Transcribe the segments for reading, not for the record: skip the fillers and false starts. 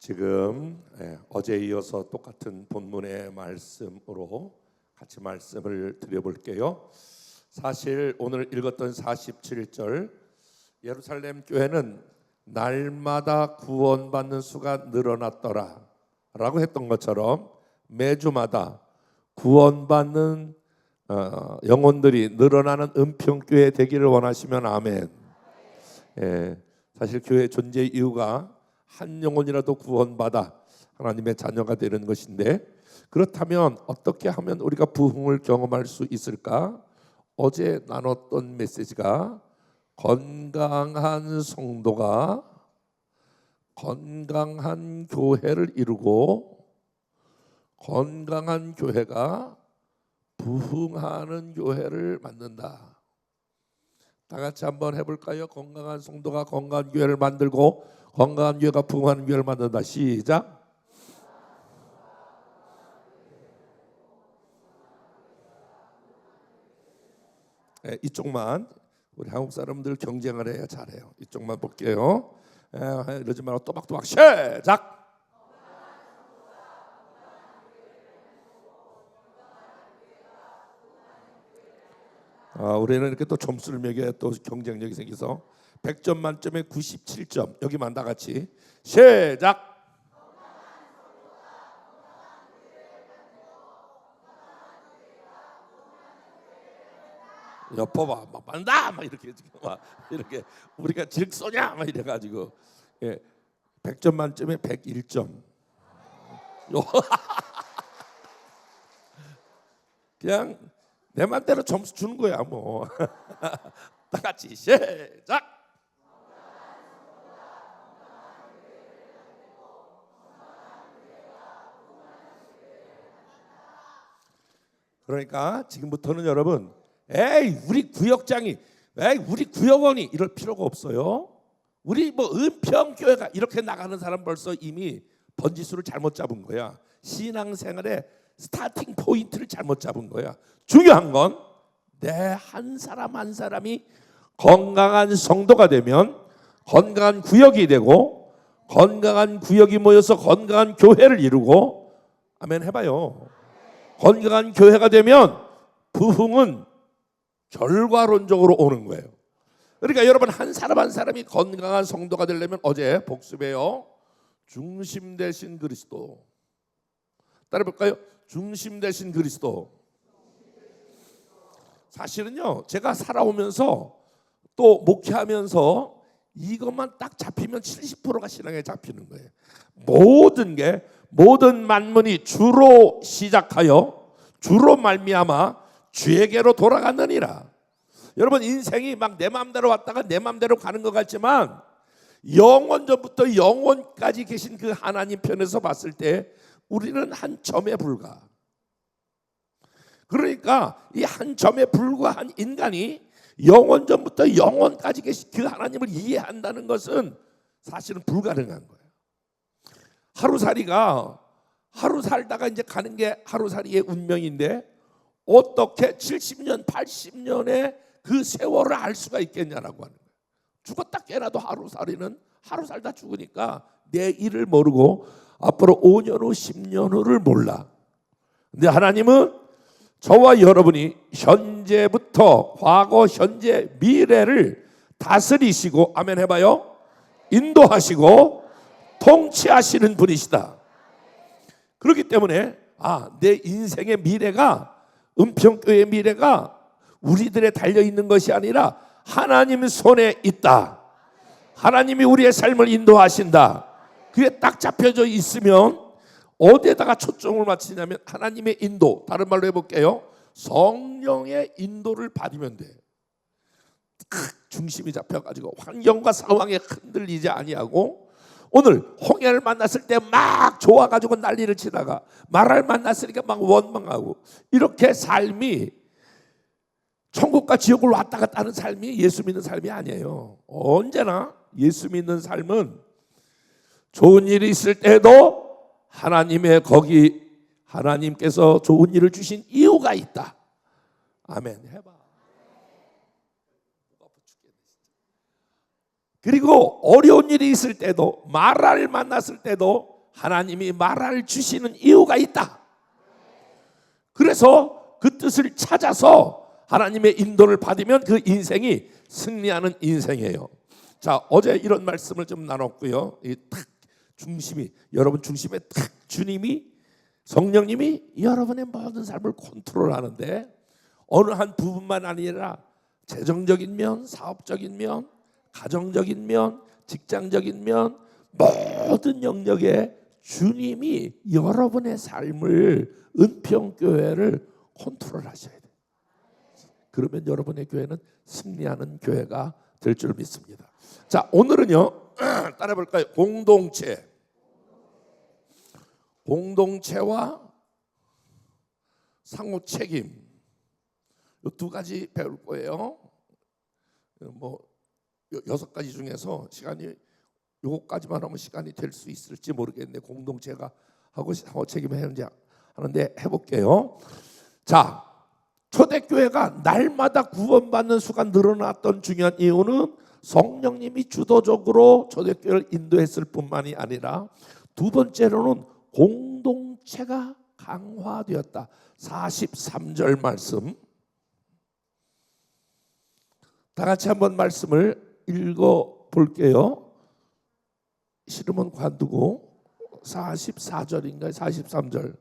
지금 어제에 이어서 똑같은 본문의 말씀으로 같이 말씀을 드려볼게요. 사실 오늘 읽었던 47절 예루살렘 교회는 날마다 구원받는 수가 늘어났더라 라고 했던 것처럼 매주마다 구원받는 영혼들이 늘어나는 은평교회 되기를 원하시면 아멘. 사실 교회 존재 이유가 한 영혼이라도 구원받아 하나님의 자녀가 되는 것인데, 그렇다면 어떻게 하면 우리가 부흥을 경험할 수 있을까? 어제 나눴던 메시지가 건강한 성도가 건강한 교회를 이루고 건강한 교회가 부흥하는 교회를 만든다. 다 같이 한번 해볼까요? 건강한 성도가 건강한 교회를 만들고 건강한 교회가 부흥하는 교회를 만든다. 시작. 이쪽만 우리 한국 사람들 경쟁을 해야 잘해요. 이쪽만 볼게요. 이러지 말고 또박또박 시작. 우리는 이렇게 또 점수를 매겨야 또 경쟁력이 생겨서 100점 만점에 97점. 여기만 다 같이 시작. 여봐봐, 막 만다, 막 이렇게 우리가 질소냐, 막 이래가지고 100점 만점에 101점. 그냥 내 맘대로 점수 주는 거야 뭐. 다 같이 시작. 그러니까 지금부터는 여러분, 우리 구역장이, 우리 구역원이 이럴 필요가 없어요. 우리 뭐 은평교회가 이렇게 나가는 사람 벌써 이미 번지수를 잘못 잡은 거야. 신앙생활의 스타팅 포인트를 잘못 잡은 거야. 중요한 건 내 한 사람 한 사람이 건강한 성도가 되면 건강한 구역이 되고, 건강한 구역이 모여서 건강한 교회를 이루고, 아멘 해봐요. 건강한 교회가 되면 부흥은 결과론적으로 오는 거예요. 그러니까 여러분, 한 사람 한 사람이 건강한 성도가 되려면 어제 복습해요. 중심 대신 그리스도. 따라해볼까요? 중심 대신 그리스도. 사실은요, 제가 살아오면서 또 목회하면서 이것만 딱 잡히면 70%가 신앙에 잡히는 거예요. 모든 만문이 주로 시작하여 주로 말미암아 주에게로 돌아갔느니라. 여러분, 인생이 막 내 마음대로 왔다가 내 마음대로 가는 것 같지만 영원전부터 영원까지 계신 그 하나님 편에서 봤을 때 우리는 한 점에 불과. 그러니까 이 한 점에 불과한 인간이 영원전부터 영원까지 계신 그 하나님을 이해한다는 것은 사실은 불가능한 거예요. 하루 살다가 이제 가는 게 하루살이의 운명인데 어떻게 70년, 80년의 그 세월을 알 수가 있겠냐라고 하는 거예요. 죽었다 깨나도 하루살이는 하루 살다 죽으니까 내일을 모르고 앞으로 5년 후, 10년 후를 몰라. 근데 하나님은 저와 여러분이 현재부터 과거, 현재, 미래를 다스리시고, 아멘 해봐요, 인도하시고 통치하시는 분이시다. 그렇기 때문에 내 인생의 미래가, 은평교회의 미래가 우리들의 달려있는 것이 아니라 하나님 손에 있다. 하나님이 우리의 삶을 인도하신다. 그게 딱 잡혀져 있으면 어디에다가 초점을 맞추냐면 하나님의 인도, 다른 말로 해볼게요. 성령의 인도를 받으면 돼. 중심이 잡혀가지고 환경과 상황에 흔들리지 아니하고, 오늘 홍해를 만났을 때 막 좋아가지고 난리를 치다가 마라를 만났으니까 막 원망하고, 이렇게 삶이 천국과 지옥을 왔다 갔다 하는 삶이 예수 믿는 삶이 아니에요. 언제나 예수 믿는 삶은 좋은 일이 있을 때도 하나님께서 좋은 일을 주신 이유가 있다. 아멘 해봐. 그리고 어려운 일이 있을 때도, 마라를 만났을 때도 하나님이 말할 주시는 이유가 있다. 그래서 그 뜻을 찾아서 하나님의 인도를 받으면 그 인생이 승리하는 인생이에요. 자, 어제 이런 말씀을 좀 나눴고요. 이 탁 중심이, 여러분 중심에 탁 주님이, 성령님이 여러분의 모든 삶을 컨트롤하는데 어느 한 부분만 아니라 재정적인 면, 사업적인 면, 가정적인 면, 직장적인 면, 모든 영역에 주님이 여러분의 삶을, 은평교회를 컨트롤하셔야 돼요. 그러면 여러분의 교회는 승리하는 교회가 될 줄 믿습니다. 자, 오늘은요, 따라 볼까요? 공동체와 상호 책임, 이 두 가지 배울 거예요. 뭐 6가지 중에서 시간이 요거까지만 하면 시간이 될 수 있을지 모르겠는데, 공동체가 하고 상호 책임을 하는데 해볼게요. 자, 초대교회가 날마다 구원받는 수가 늘어났던 중요한 이유는 성령님이 주도적으로 초대교회를 인도했을 뿐만이 아니라, 두 번째로는 공동체가 강화되었다. 43절 말씀, 다 같이 한번 말씀을 읽어 볼게요. 싫으면 관두고. 44절인가요? 43절.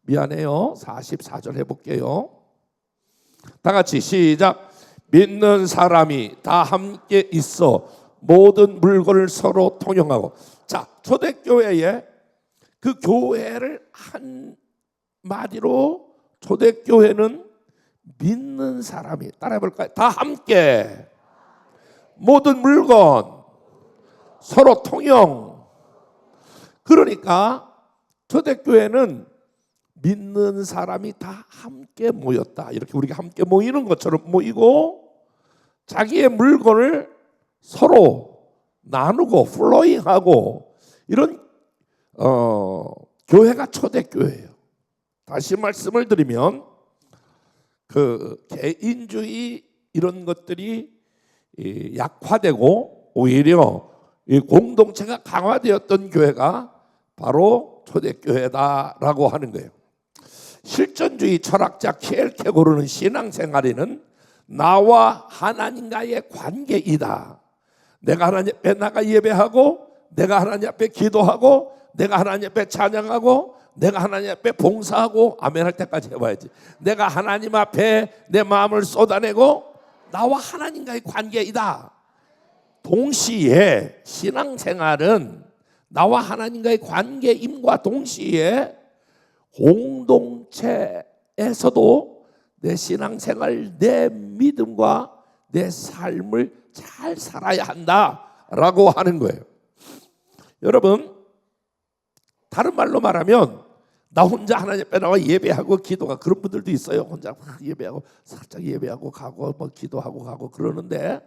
미안해요. 44절 해볼게요. 다 같이 시작. 믿는 사람이 다 함께 있어 모든 물건을 서로 통용하고. 자, 초대교회에 그 교회를 한마디로 초대교회는 믿는 사람이, 따라해볼까요? 다 함께 모든 물건 서로 통용. 그러니까 초대교회는 믿는 사람이 다 함께 모였다. 이렇게 우리가 함께 모이는 것처럼 모이고, 자기의 물건을 서로 나누고 플로잉하고, 이런 교회가 초대교회예요. 다시 말씀을 드리면, 그 개인주의 이런 것들이 약화되고 오히려 이 공동체가 강화되었던 교회가 바로 초대교회다라고 하는 거예요. 실존주의 철학자 키엘케고르는 신앙생활에는 나와 하나님과의 관계이다. 내가 하나님 앞에 나가 예배하고, 내가 하나님 앞에 기도하고, 내가 하나님 앞에 찬양하고, 내가 하나님 앞에 봉사하고, 아멘 할 때까지 해봐야지. 내가 하나님 앞에 내 마음을 쏟아내고, 나와 하나님과의 관계이다. 동시에 신앙생활은 나와 하나님과의 관계임과 동시에 공동체에서도 내 신앙생활, 내 믿음과 내 삶을 잘 살아야 한다라고 하는 거예요. 여러분, 다른 말로 말하면 나 혼자 하나님 앞에 나와 예배하고 기도가, 그런 분들도 있어요. 혼자 예배하고 살짝 예배하고 가고 뭐 기도하고 가고 그러는데,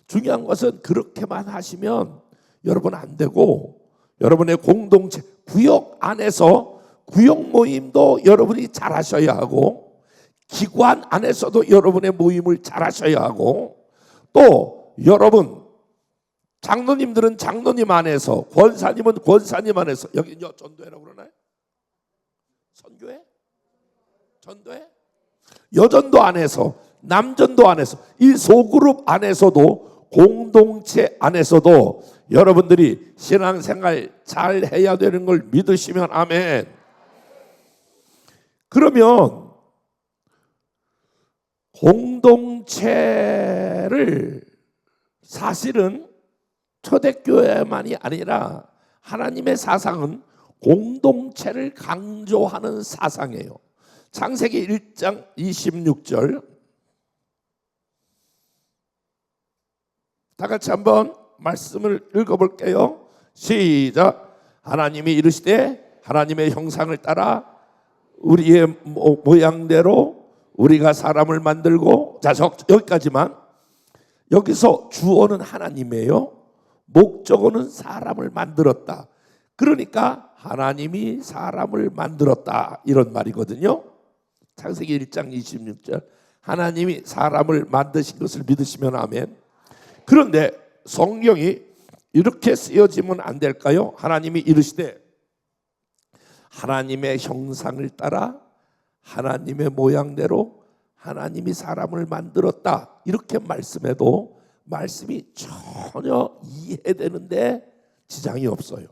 중요한 것은 그렇게만 하시면 여러분 안 되고, 여러분의 공동체, 구역 안에서 구역 모임도 여러분이 잘 하셔야 하고, 기관 안에서도 여러분의 모임을 잘 하셔야 하고, 또 여러분 장로님들은 장로님 안에서, 권사님은 권사님 안에서, 여기 전도회라고 그러나요? 선교회? 전도회? 여전도 안에서, 남전도 안에서, 이 소그룹 안에서도, 공동체 안에서도 여러분들이 신앙생활 잘 해야 되는 걸 믿으시면 아멘. 그러면 공동체를 사실은 초대교회만이 아니라 하나님의 사상은 공동체를 강조하는 사상이에요. 창세기 1장 26절, 다 같이 한번 말씀을 읽어볼게요. 시작. 하나님이 이르시되 하나님의 형상을 따라 우리의 모양대로 우리가 사람을 만들고. 자, 여기까지만. 여기서 주어는 하나님이에요. 목적어는 사람을 만들었다. 그러니까 하나님이 사람을 만들었다, 이런 말이거든요. 창세기 1장 26절, 하나님이 사람을 만드신 것을 믿으시면 아멘. 그런데 성경이 이렇게 쓰여지면 안 될까요? 하나님이 이르시되, 하나님의 형상을 따라 하나님의 모양대로 하나님이 사람을 만들었다, 이렇게 말씀해도 말씀이 전혀 이해되는데 지장이 없어요.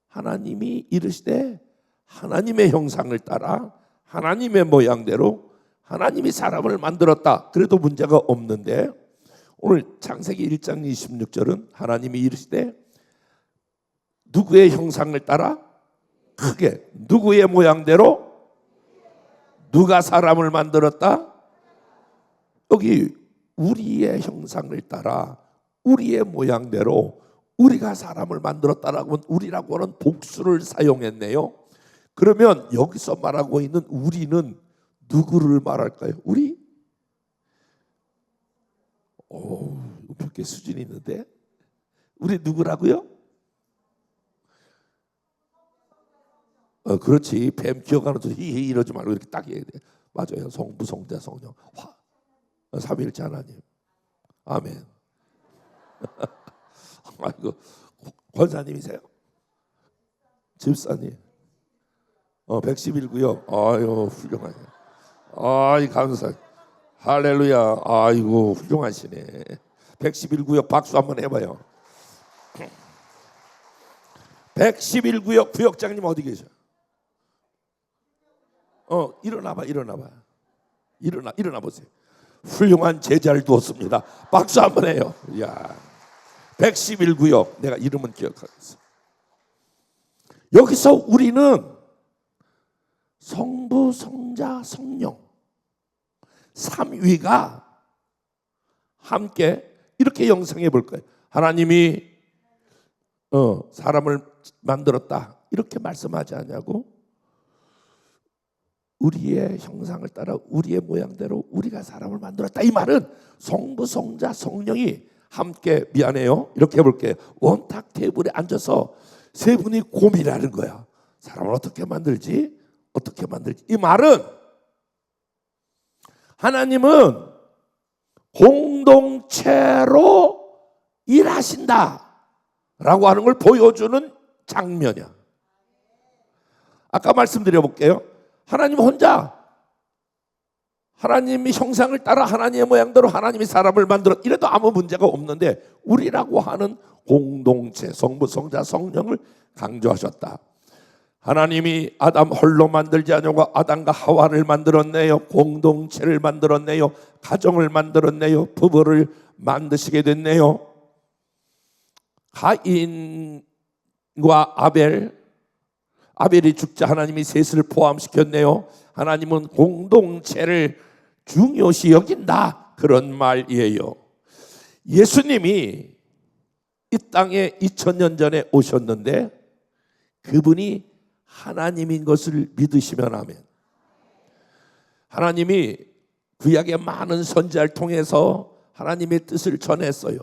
하나님이 이르시되 하나님의 형상을 따라 하나님의 모양대로 하나님이 사람을 만들었다, 그래도 문제가 없는데, 오늘 창세기 1장 26절은 하나님이 이르시되 누구의 형상을 따라, 크게 누구의 모양대로 누가 사람을 만들었다? 여기 우리의 형상을 따라 우리의 모양대로 우리가 사람을 만들었다라고, 우리라고 하는 복수를 사용했네요. 그러면 여기서 말하고 있는 우리는 누구를 말할까요? 우리? 오, 몇 개 수준이 있는데? 우리 누구라고요? 그렇지. 뱀 기억하는 소 히히 이러지 말고 이렇게 딱 해야 돼. 맞아요. 성부, 성자, 성령, 삼위일체 하나님. 아멘. 아이고, 권사님이세요? 집사님. 111구역. 아유, 훌륭하네. 아이, 감사. 할렐루야. 아이고, 훌륭하시네. 111구역 박수 한번 해봐요. 111구역 구역장님 어디 계셔? 일어나봐. 일어나 보세요. 훌륭한 제자를 두었습니다. 박수 한번 해요. 야, 111구역 내가 이름은 기억하겠어. 여기서 우리는 성부, 성자, 성령 삼위가 함께 이렇게 형성해 볼 거예요. 하나님이 사람을 만들었다, 이렇게 말씀하지 않냐고? 우리의 형상을 따라 우리의 모양대로 우리가 사람을 만들었다, 이 말은 성부, 성자, 성령이 함께, 미안해요, 이렇게 해볼게요. 원탁 테이블에 앉아서 세 분이 고민하는 거야. 사람을 어떻게 만들지? 이 말은 하나님은 공동체로 일하신다 라고 하는 걸 보여주는 장면이야. 아까 말씀드려 볼게요. 하나님 혼자, 하나님이 형상을 따라 하나님의 모양대로 하나님이 사람을 만들었, 이래도 아무 문제가 없는데 우리라고 하는 공동체, 성부, 성자, 성령을 강조하셨다. 하나님이 아담 홀로 만들지 않으고 아담과 하와를 만들었네요. 공동체를 만들었네요. 가정을 만들었네요. 부부를 만드시게 됐네요. 가인과 아벨이 죽자 하나님이 셋을 포함시켰네요. 하나님은 공동체를 중요시 여긴다, 그런 말이에요. 예수님이 이 땅에 2000년 전에 오셨는데 그분이 하나님인 것을 믿으시면 아멘. 하나님이 구약의 많은 선지자를 통해서 하나님의 뜻을 전했어요.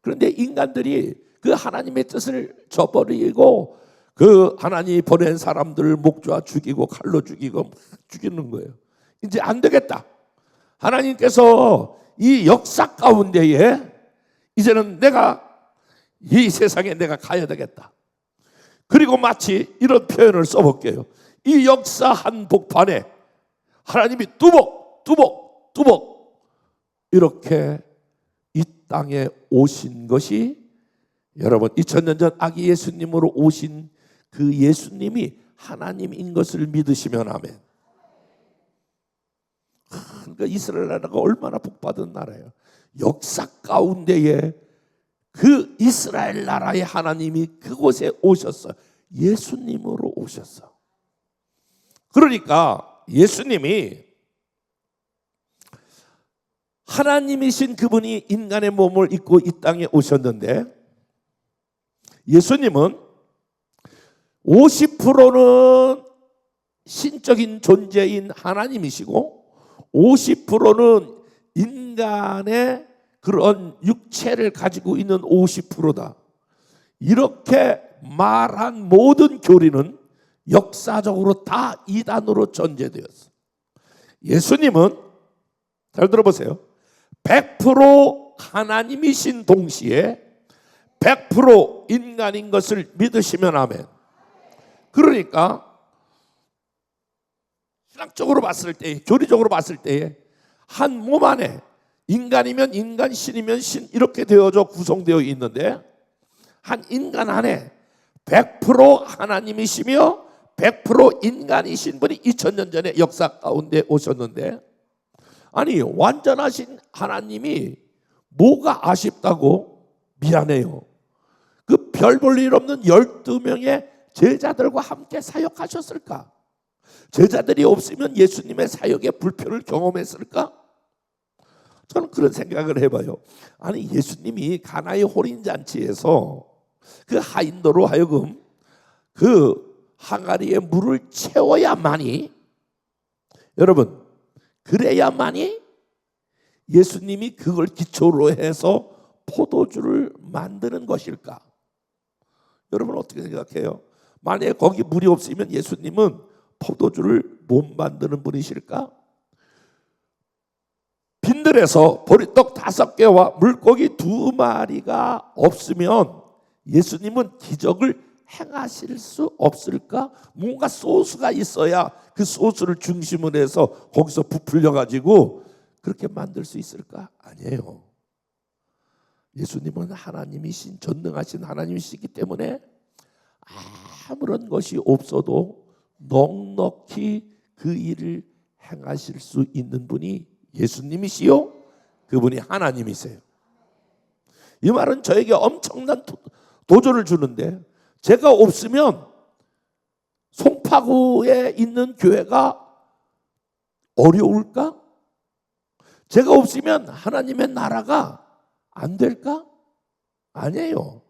그런데 인간들이 그 하나님의 뜻을 저버리고 그 하나님이 보낸 사람들을 목조아 죽이고 칼로 죽이고 죽이는 거예요. 이제 안 되겠다. 하나님께서 이 역사 가운데에 이제는 내가 이 세상에 내가 가야 되겠다. 그리고 마치 이런 표현을 써볼게요. 이 역사 한복판에 하나님이 뚜벅 이렇게 이 땅에 오신 것이, 여러분 2000년 전 아기 예수님으로 오신 그 예수님이 하나님인 것을 믿으시면 아멘. 그러니까 이스라엘 나라가 얼마나 복받은 나라예요. 역사 가운데에 그 이스라엘 나라의 하나님이 그곳에 오셨어요. 예수님으로 오셨어. 그러니까 예수님이 하나님이신 그분이 인간의 몸을 입고 이 땅에 오셨는데, 예수님은 50%는 신적인 존재인 하나님이시고 50%는 인간의 그런 육체를 가지고 있는 50%다. 이렇게 말한 모든 교리는 역사적으로 다 이단으로 전제되었어. 예수님은 잘 들어보세요. 100% 하나님이신 동시에 100% 인간인 것을 믿으시면 아멘. 그러니까 신학적으로 봤을 때, 교리적으로 봤을 때에 한 몸 안에 인간이면 인간, 신이면 신 이렇게 되어져 구성되어 있는데 한 인간 안에 100% 하나님이시며 100% 인간이신 분이 2000년 전에 역사 가운데 오셨는데, 아니 완전하신 하나님이 뭐가 아쉽다고? 미안해요. 그 별 볼 일 없는 12명의 제자들과 함께 사역하셨을까? 제자들이 없으면 예수님의 사역의 불편을 경험했을까? 저는 그런 생각을 해봐요. 아니 예수님이 가나의 혼인잔치에서 그 하인도로 하여금 그 항아리에 물을 채워야만이, 여러분 그래야만이 예수님이 그걸 기초로 해서 포도주를 만드는 것일까? 여러분 어떻게 생각해요? 만약에 거기 물이 없으면 예수님은 포도주를 못 만드는 분이실까? 빈들에서 보리떡 5개와 물고기 2마리가 없으면 예수님은 기적을 행하실 수 없을까? 뭔가 소스가 있어야 그 소스를 중심으로 해서 거기서 부풀려 가지고 그렇게 만들 수 있을까? 아니에요. 예수님은 하나님이신, 전능하신 하나님이시기 때문에 아무런 것이 없어도 넉넉히 그 일을 행하실 수 있는 분이 예수님이시요, 그분이 하나님이세요. 이 말은 저에게 엄청난 도전을 주는데, 제가 없으면 송파구에 있는 교회가 어려울까? 제가 없으면 하나님의 나라가 안 될까? 아니에요.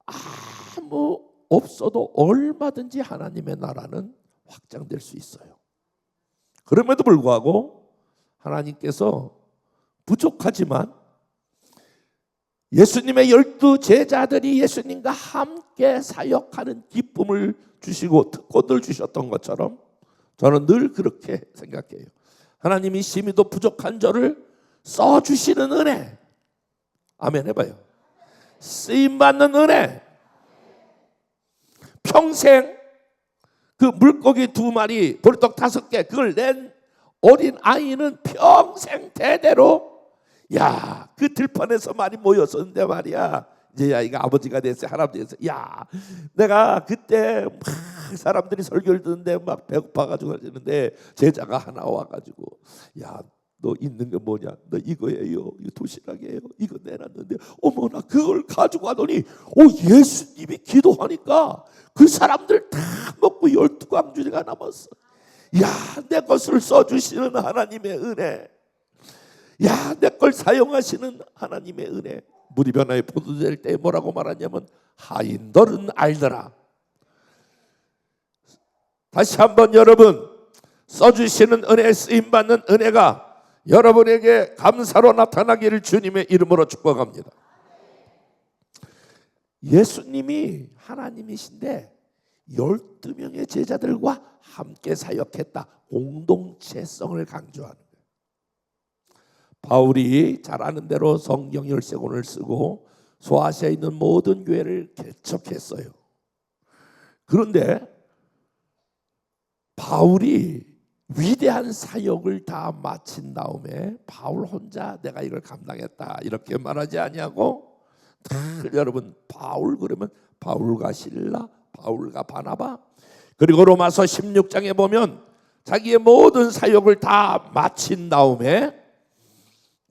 아무 없어도 얼마든지 하나님의 나라는 확장될 수 있어요. 그럼에도 불구하고 하나님께서 부족하지만 예수님의 12 제자들이 예수님과 함께 사역하는 기쁨을 주시고 특권을 주셨던 것처럼 저는 늘 그렇게 생각해요. 하나님이 심히도 부족한 저를 써주시는 은혜, 아멘 해봐요. 쓰임받는 은혜. 평생 그 물고기 2마리 보리떡 5개 그걸 낸 어린 아이는 평생 대대로, 야, 그 들판에서 많이 모였었는데 말이야, 이제 아이가 아버지가 됐어요, 할아버지 됐어요. 야, 내가 그때 막 사람들이 설교를 듣는데 막 배고파가지고 하는데 제자가 하나 와가지고, 야, 너 있는 게 뭐냐? 너 이거예요, 이거 도시락이에요, 이거 내놨는데 어머나 그걸 가지고 가더니 예수님이 기도하니까 그 사람들 다 먹고 12광주리가 남았어. 야, 내 것을 써주시는 하나님의 은혜, 야, 내 걸 사용하시는 하나님의 은혜. 물이 변화에 포도될 때 뭐라고 말하냐면 하인들은 알더라. 다시 한번 여러분, 써주시는 은혜, 쓰임받는 은혜가 여러분에게 감사로 나타나기를 주님의 이름으로 축복합니다. 예수님이 하나님이신데 12명의 제자들과 함께 사역했다. 공동체성을 강조하는 거예요. 바울이 잘 아는 대로 성경 13권을 쓰고 소아시아에 있는 모든 교회를 개척했어요. 그런데 바울이 위대한 사역을 다 마친 다음에 바울 혼자 내가 이걸 감당했다 이렇게 말하지 아니하고, 여러분 바울 그러면 바울과 실라, 바울과 바나바, 그리고 로마서 16장에 보면 자기의 모든 사역을 다 마친 다음에,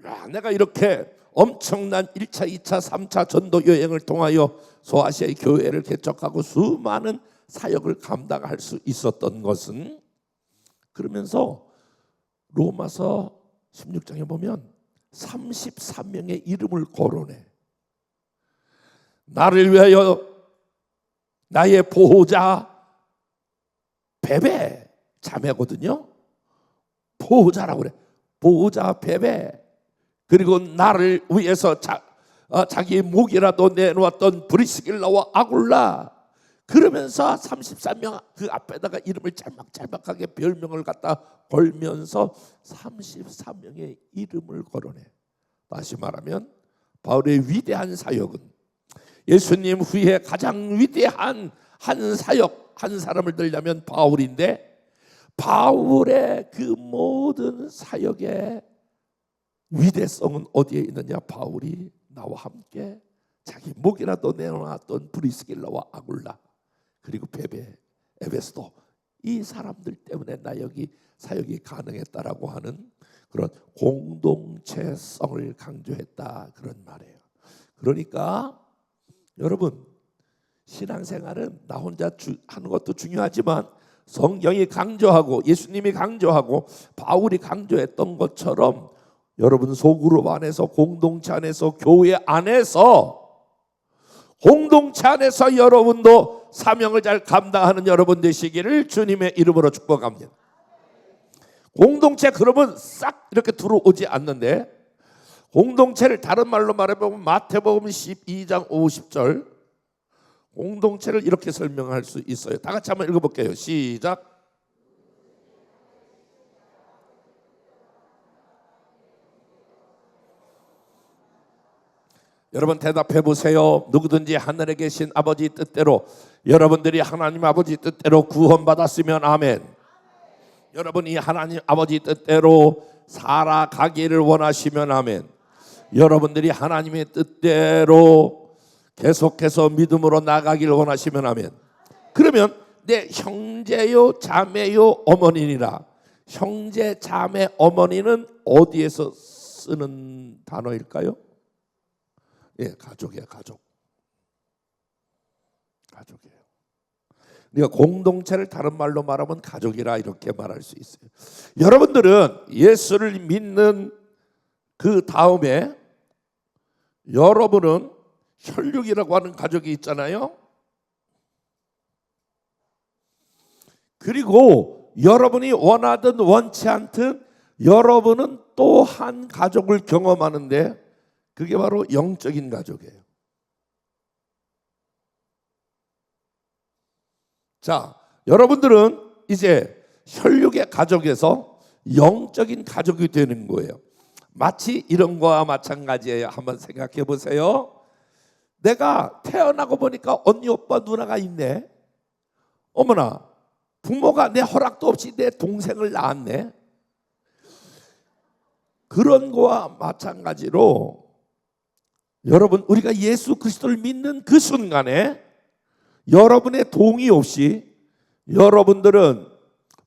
야, 내가 이렇게 엄청난 1차, 2차, 3차 전도 여행을 통하여 소아시아의 교회를 개척하고 수많은 사역을 감당할 수 있었던 것은, 그러면서 로마서 16장에 보면 33명의 이름을 거론해. 나를 위하여 나의 보호자 베베, 자매거든요. 보호자라고 그래. 보호자 베베. 그리고 나를 위해서 자기의 목이라도 내놓았던 브리스길라와 아굴라. 그러면서 33명 그 앞에다가 이름을 짤막짤막하게 별명을 갖다 걸면서 33명의 이름을 거론해. 다시 말하면 바울의 위대한 사역은 예수님 후에 가장 위대한 한 사역, 한 사람을 들려면 바울인데, 바울의 그 모든 사역의 위대성은 어디에 있느냐? 바울이 나와 함께 자기 목이라도 내어놨던 브리스길라와 아굴라, 그리고 베베, 에베스도, 이 사람들 때문에 나 여기 사역이 가능했다라고 하는 그런 공동체성을 강조했다, 그런 말이에요. 그러니까 여러분, 신앙생활은 나 혼자 하는 것도 중요하지만 성경이 강조하고 예수님이 강조하고 바울이 강조했던 것처럼 여러분 소그룹 안에서, 공동체 안에서, 교회 안에서, 공동체 안에서 여러분도 사명을 잘 감당하는 여러분 되시기를 주님의 이름으로 축복합니다. 공동체 그러면 싹 이렇게 들어오지 않는데, 공동체를 다른 말로 말해보면 마태복음 12장 50절, 공동체를 이렇게 설명할 수 있어요. 다 같이 한번 읽어볼게요. 시작. 여러분 대답해 보세요. 누구든지 하늘에 계신 아버지 뜻대로, 여러분들이 하나님 아버지 뜻대로 구원받았으면 아멘. 여러분이 하나님 아버지 뜻대로 살아가기를 원하시면 아멘. 여러분들이 하나님의 뜻대로 계속해서 믿음으로 나가기를 원하시면 아멘. 그러면 내 형제요 자매요 어머니니라. 형제 자매 어머니는 어디에서 쓰는 단어일까요? 예, 가족이에요. 가족이에요. 그러니까 공동체를 다른 말로 말하면 가족이라 이렇게 말할 수 있어요. 여러분들은 예수를 믿는 그 다음에 여러분은 혈육이라고 하는 가족이 있잖아요. 그리고 여러분이 원하든 원치 않든 여러분은 또 한 가족을 경험하는데, 그게 바로 영적인 가족이에요. 자, 여러분들은 이제 혈육의 가족에서 영적인 가족이 되는 거예요. 마치 이런 거와 마찬가지예요. 한번 생각해 보세요. 내가 태어나고 보니까 언니, 오빠, 누나가 있네. 어머나, 부모가 내 허락도 없이 내 동생을 낳았네. 그런 거와 마찬가지로 여러분, 우리가 예수 그리스도를 믿는 그 순간에 여러분의 동의 없이 여러분들은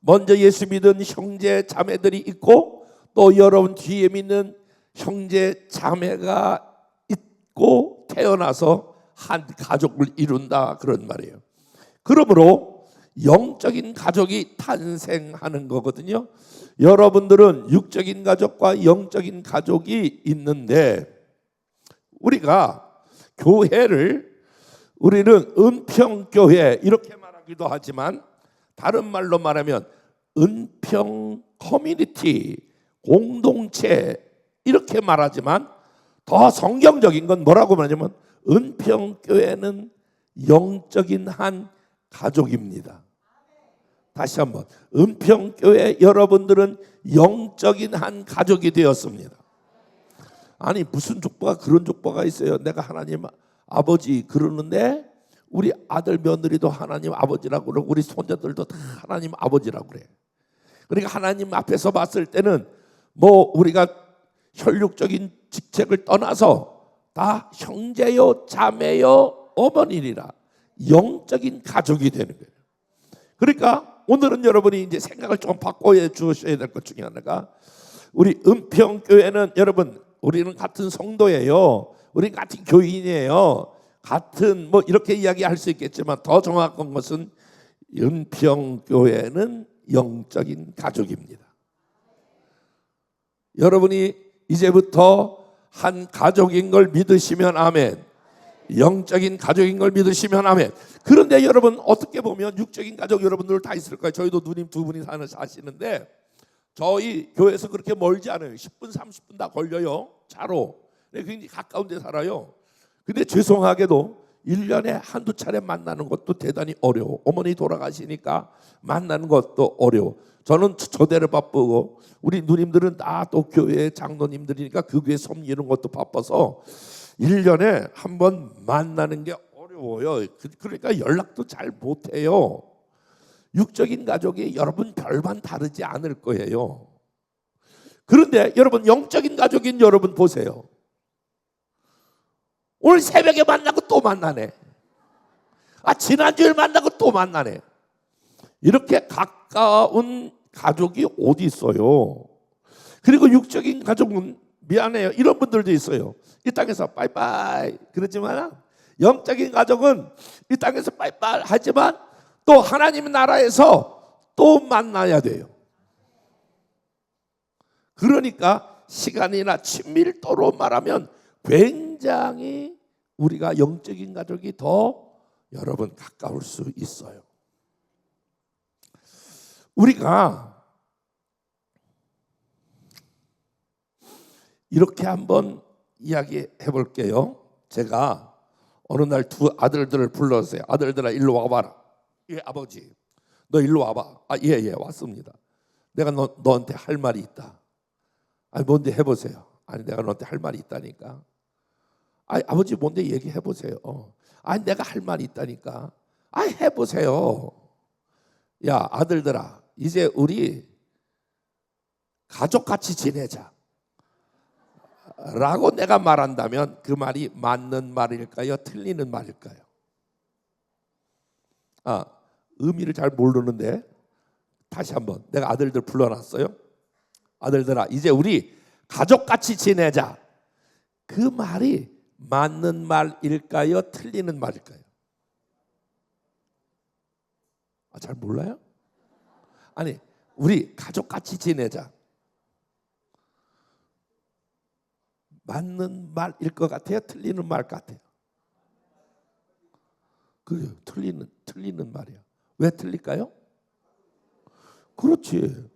먼저 예수 믿은 형제 자매들이 있고, 또 여러분 뒤에 믿는 형제 자매가 있고 태어나서 한 가족을 이룬다, 그런 말이에요. 그러므로 영적인 가족이 탄생하는 거거든요. 여러분들은 육적인 가족과 영적인 가족이 있는데, 우리가 교회를, 우리는 은평교회 이렇게 말하기도 하지만 다른 말로 말하면 은평 커뮤니티, 공동체 이렇게 말하지만 더 성경적인 건 뭐라고 말하냐면 은평교회는 영적인 한 가족입니다. 다시 한번, 은평교회 여러분들은 영적인 한 가족이 되었습니다. 아니, 무슨 족보가 그런 족보가 있어요. 내가 하나님 아버지 그러는데 우리 아들 며느리도 하나님 아버지라고 그러고 우리 손자들도 다 하나님 아버지라고 그래. 그러니까 하나님 앞에서 봤을 때는 뭐 우리가 혈육적인 직책을 떠나서 다 형제요 자매요 어머니라 영적인 가족이 되는 거예요. 그러니까 오늘은 여러분이 이제 생각을 좀 바꿔 주셔야 될 것 중에 하나가, 우리 은평교회는 여러분, 우리는 같은 성도예요. 우리 같은 교인이에요. 같은 뭐 이렇게 이야기할 수 있겠지만 더 정확한 것은 은평교회는 영적인 가족입니다. 여러분이 이제부터 한 가족인 걸 믿으시면 아멘. 영적인 가족인 걸 믿으시면 아멘. 그런데 여러분, 어떻게 보면 육적인 가족 여러분들 다 있을 거예요. 저희도 누님 두 분이 사시는데 저희 교회에서 그렇게 멀지 않아요. 10분 30분 다 걸려요, 차로. 굉장히 가까운 데 살아요. 근데 죄송하게도 1년에 한두 차례 만나는 것도 대단히 어려워. 어머니 돌아가시니까 만나는 것도 어려워. 저는 저대로 바쁘고 우리 누님들은 다 또 교회 장로님들이니까 그 교회 섬기는 것도 바빠서 1년에 한 번 만나는 게 어려워요. 그러니까 연락도 잘 못해요. 육적인 가족이 여러분 별반 다르지 않을 거예요. 그런데 여러분 영적인 가족인 여러분 보세요. 오늘 새벽에 만나고 또 만나네. 지난주에 만나고 또 만나네. 이렇게 가까운 가족이 어디 있어요? 그리고 육적인 가족은 미안해요. 이런 분들도 있어요. 이 땅에서 빠이빠이 그러지만 영적인 가족은 이 땅에서 빠이빠이 하지만 또 하나님 나라에서 또 만나야 돼요. 그러니까 시간이나 친밀도로 말하면 굉장히 우리가 영적인 가족이 더 여러분 가까울 수 있어요. 우리가 이렇게 한번 이야기해 볼게요. 제가 어느 날 두 아들들을 불렀어요. 아들들아 일로 와봐라. 예 아버지 너 일로 와봐. 예 왔습니다. 내가 너한테 할 말이 있다. 뭔데 해보세요. 내가 너한테 할 말이 있다니까. 아버지 뭔데 얘기해 보세요. 내가 할 말이 있다니까. 해보세요. 야 아들들아 이제 우리 가족같이 지내자 라고 내가 말한다면 그 말이 맞는 말일까요? 틀리는 말일까요? 의미를 잘 모르는데 다시 한번 내가 아들들 불러놨어요. 아들들아 이제 우리 가족같이 지내자. 그 말이 맞는 말일까요? 틀리는 말일까요? 잘 몰라요? 우리 가족같이 지내자. 맞는 말일 것 같아요? 틀리는 말 같아요? 그게 틀리는 말이야. 왜 틀릴까요? 그렇지.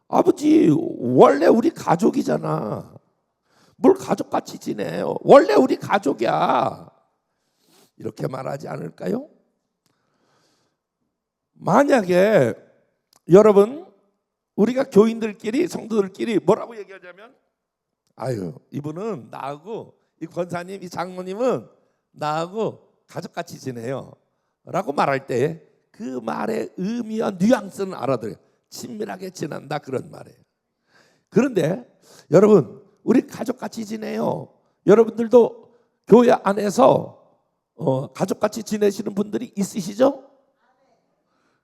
아버지 원래 우리 가족이잖아. 뭘 가족같이 지내요? 원래 우리 가족이야. 이렇게 말하지 않을까요? 만약에 여러분 우리가 교인들끼리 성도들끼리 뭐라고 얘기하자면 이분은 나하고 이 권사님 이 장모님은 나하고 가족같이 지내요 라고 말할 때 그 말의 의미와 뉘앙스는 알아들어요. 친밀하게 지낸다 그런 말이에요. 그런데 여러분 우리 가족같이 지내요. 여러분들도 교회 안에서 가족같이 지내시는 분들이 있으시죠?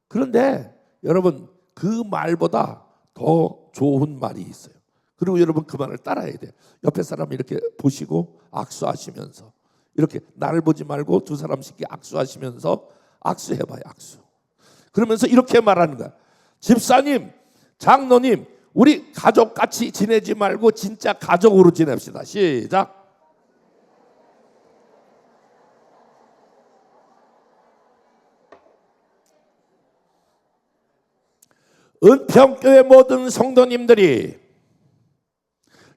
그런데 여러분 그 말보다 더 좋은 말이 있어요. 그리고 여러분 그 말을 따라야 돼요. 옆에 사람 이렇게 보시고 악수하시면서 이렇게 나를 보지 말고 두 사람씩 악수하시면서 악수해봐요. 악수. 그러면서 이렇게 말하는 거야. 집사님, 장로님, 우리 가족같이 지내지 말고 진짜 가족으로 지냅시다. 시작. 은평교회 모든 성도님들이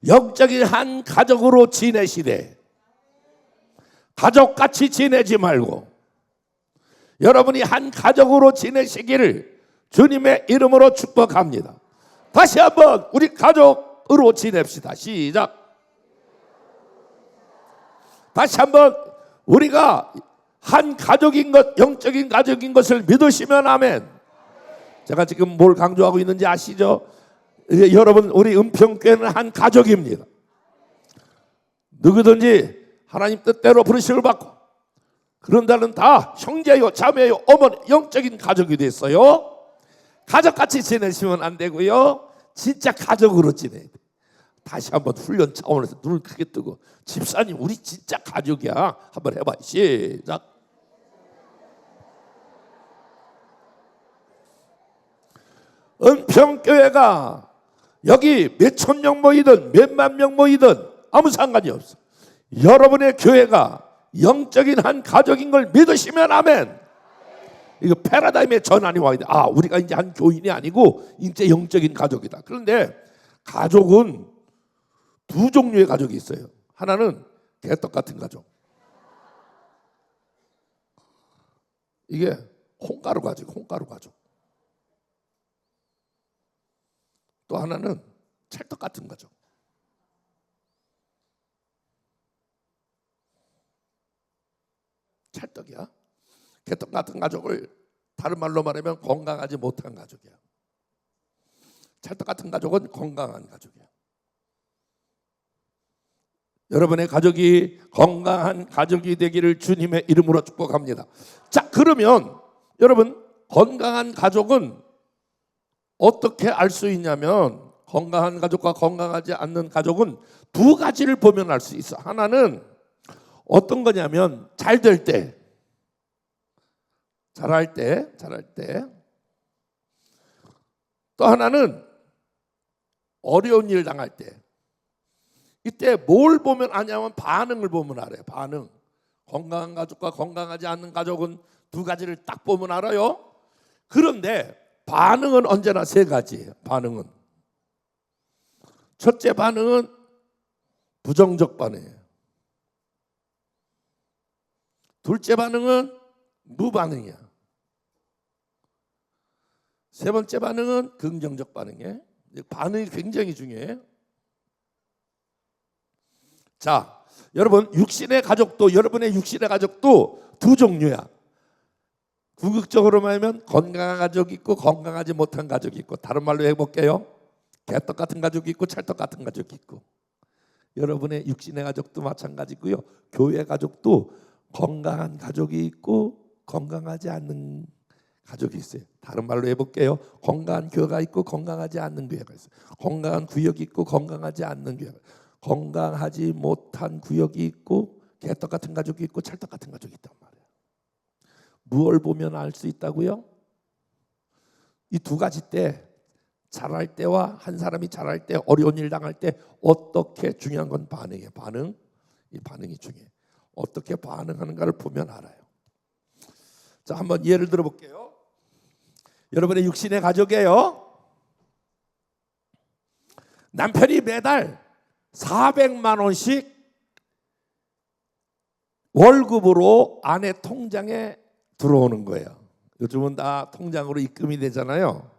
영적인 한 가족으로 지내시되 가족같이 지내지 말고 여러분이 한 가족으로 지내시기를 주님의 이름으로 축복합니다. 다시 한번 우리 가족으로 지냅시다. 시작. 다시 한번 우리가 한 가족인 것, 영적인 가족인 것을 믿으시면 아멘. 제가 지금 뭘 강조하고 있는지 아시죠? 여러분 우리 은평교회는 한 가족입니다. 누구든지 하나님 뜻대로 부르심을 받고 그런다는 다 형제요 자매요 어머니 영적인 가족이 됐어요. 가족같이 지내시면 안 되고요. 진짜 가족으로 지내야 돼. 다시 한번 훈련 차원에서 눈을 크게 뜨고 집사님 우리 진짜 가족이야. 한번 해봐. 시작. 은평교회가 여기 몇천 명 모이든 몇만 명 모이든 아무 상관이 없어. 여러분의 교회가 영적인 한 가족인 걸 믿으시면 아멘. 이거 패러다임의 전환이 와야 돼. 우리가 이제 한 교인이 아니고 이제 영적인 가족이다. 그런데 가족은 두 종류의 가족이 있어요. 하나는 개떡 같은 가족. 이게 콩가루 가족. 또 하나는 찰떡 같은 가족. 찰떡이야. 개떡 같은 가족을 다른 말로 말하면 건강하지 못한 가족이야. 찰떡 같은 가족은 건강한 가족이야. 여러분의 가족이 건강한 가족이 되기를 주님의 이름으로 축복합니다. 자, 그러면 여러분, 건강한 가족은 어떻게 알 수 있냐면, 건강한 가족과 건강하지 않는 가족은 두 가지를 보면 알 수 있어. 하나는 어떤 거냐면 잘 될 때, 잘할 때. 또 하나는 어려운 일 당할 때. 이때 뭘 보면 아냐면 반응을 보면 알아요. 반응. 건강한 가족과 건강하지 않는 가족은 두 가지를 딱 보면 알아요. 그런데 반응은 언제나 세 가지예요. 반응은 첫째 반응은 부정적 반응이에요. 둘째 반응은 무반응이야. 세 번째 반응은 긍정적 반응이에요. 반응이 굉장히 중요해요. 자, 여러분, 여러분의 육신의 가족도 두 종류야. 궁극적으로 말하면 건강한 가족이 있고 건강하지 못한 가족이 있고, 다른 말로 해볼게요. 개떡 같은 가족이 있고 찰떡 같은 가족이 있고, 여러분의 육신의 가족도 마찬가지고요. 교회 가족도 건강한 가족이 있고 건강하지 않는 가족이 있어요. 다른 말로 해볼게요. 건강한 교회가 있고 건강하지 않는 교회가 있어요. 건강한 구역이 있고 건강하지 않는 교회가 있어요. 건강하지 못한 구역이 있고 개떡 같은 가족이 있고 찰떡 같은 가족이 있단 말이에요. 무엇을 보면 알 수 있다고요? 이 두 가지 때, 잘할 때와 한 사람이 잘할 때, 어려운 일 당할 때 어떻게, 중요한 건 반응이에요. 반응. 이 반응이 중요해요. 어떻게 반응하는가를 보면 알아요. 자, 한번 예를 들어 볼게요. 여러분의 육신의 가족이에요. 남편이 매달 400만 원씩 월급으로 아내 통장에 들어오는 거예요. 요즘은 다 통장으로 입금이 되잖아요.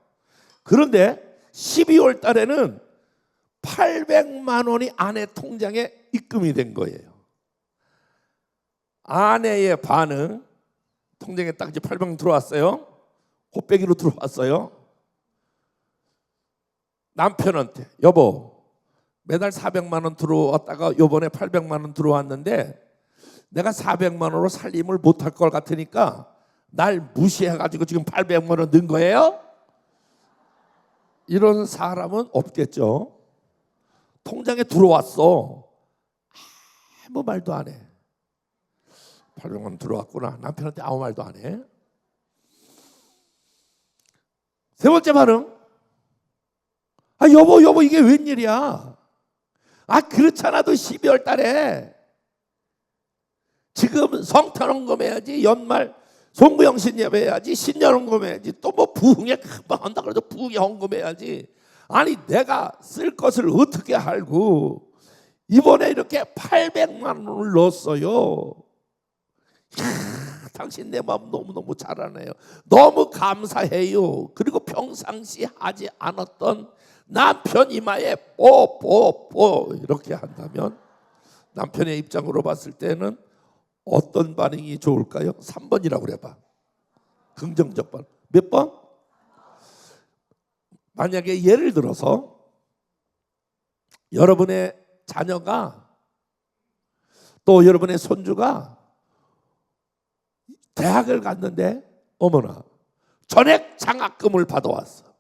그런데 12월 달에는 800만 원이 아내 통장에 입금이 된 거예요. 아내의 반응, 통장에 딱 이제 800만 원 들어왔어요. 곱빼기로 들어왔어요. 남편한테, 여보, 매달 400만 원 들어왔다가 요번에 800만 원 들어왔는데 내가 400만 원으로 살림을 못할 것 같으니까 날 무시해가지고 지금 800만 원 넣은 거예요? 이런 사람은 없겠죠. 통장에 들어왔어. 아무 말도 안 해. 800만 원 들어왔구나. 남편한테 아무 말도 안 해. 세 번째 반응. 아, 여보 이게 웬일이야? 아, 그렇잖아도 12월 달에 지금 성탄원금 해야지, 연말 송구영신 예배해야지, 신년원금 해야지, 또 뭐 부흥회 금방 한다 그래도 부흥회 헌금 해야지. 아니, 내가 쓸 것을 어떻게 알고 이번에 이렇게 800만 원을 넣었어요. 이야, 당신 내 마음 너무너무 잘 아네요. 너무 감사해요. 그리고 평상시 하지 않았던 남편 이마에 뽀뽀뽀 이렇게 한다면 남편의 입장으로 봤을 때는 어떤 반응이 좋을까요? 3번이라고 그래봐. 긍정적 반응. 몇 번? 만약에 예를 들어서 여러분의 자녀가, 또 여러분의 손주가 대학을 갔는데 어머나 전액 장학금을 받아왔어.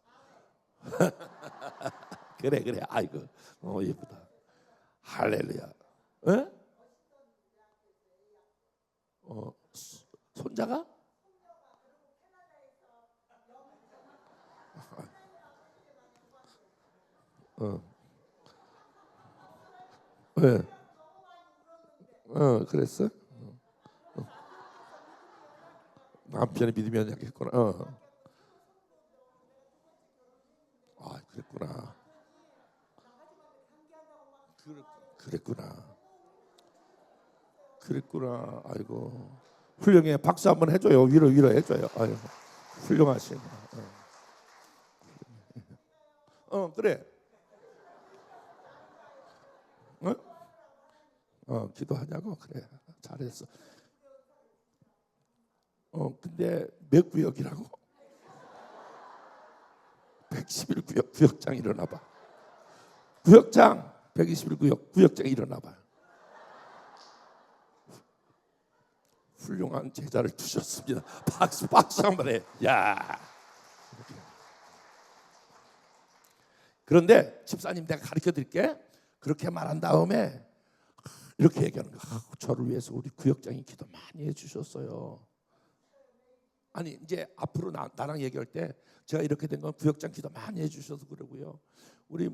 그래 아이고 예쁘다. 할렐루야. 에? 손자가? 왜? 그랬어? 남편이 믿음이 약했구나. 아, 그랬구나. 그랬구나. 아이고, 훌륭해. 박수 한번 해줘요. 위로 해줘요. 아유, 훌륭하시네. 그래. 기도하냐고. 그래, 잘했어. 근데 몇 구역이라고? 111구역 구역장 일어나 봐. 구역장 121구역 구역장 일어나 봐. 훌륭한 제자를 두셨습니다. 박수 한번 해. 야. 그런데 집사님 내가 가르쳐 드릴게. 그렇게 말한 다음에 이렇게 얘기하는 거야. 저를 위해서 우리 구역장이 기도 많이 해주셨어요. 아니 이제 앞으로 나랑 얘기할 때 제가 이렇게 된 건 구역장 기도 많이 해주셔서 그러고요. 우리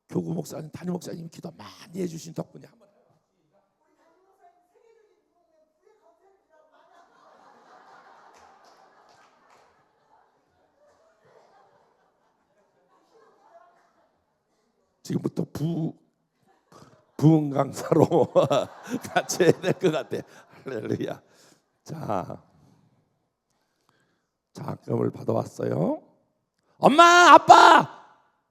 교구 목사님, 담임 목사님 기도 많이 해주신 덕분에 한번. 지금부터 부흥 강사로 같이 해야 될 것 같아. 할렐루야. 자, 장학금을 받아왔어요. 엄마, 아빠,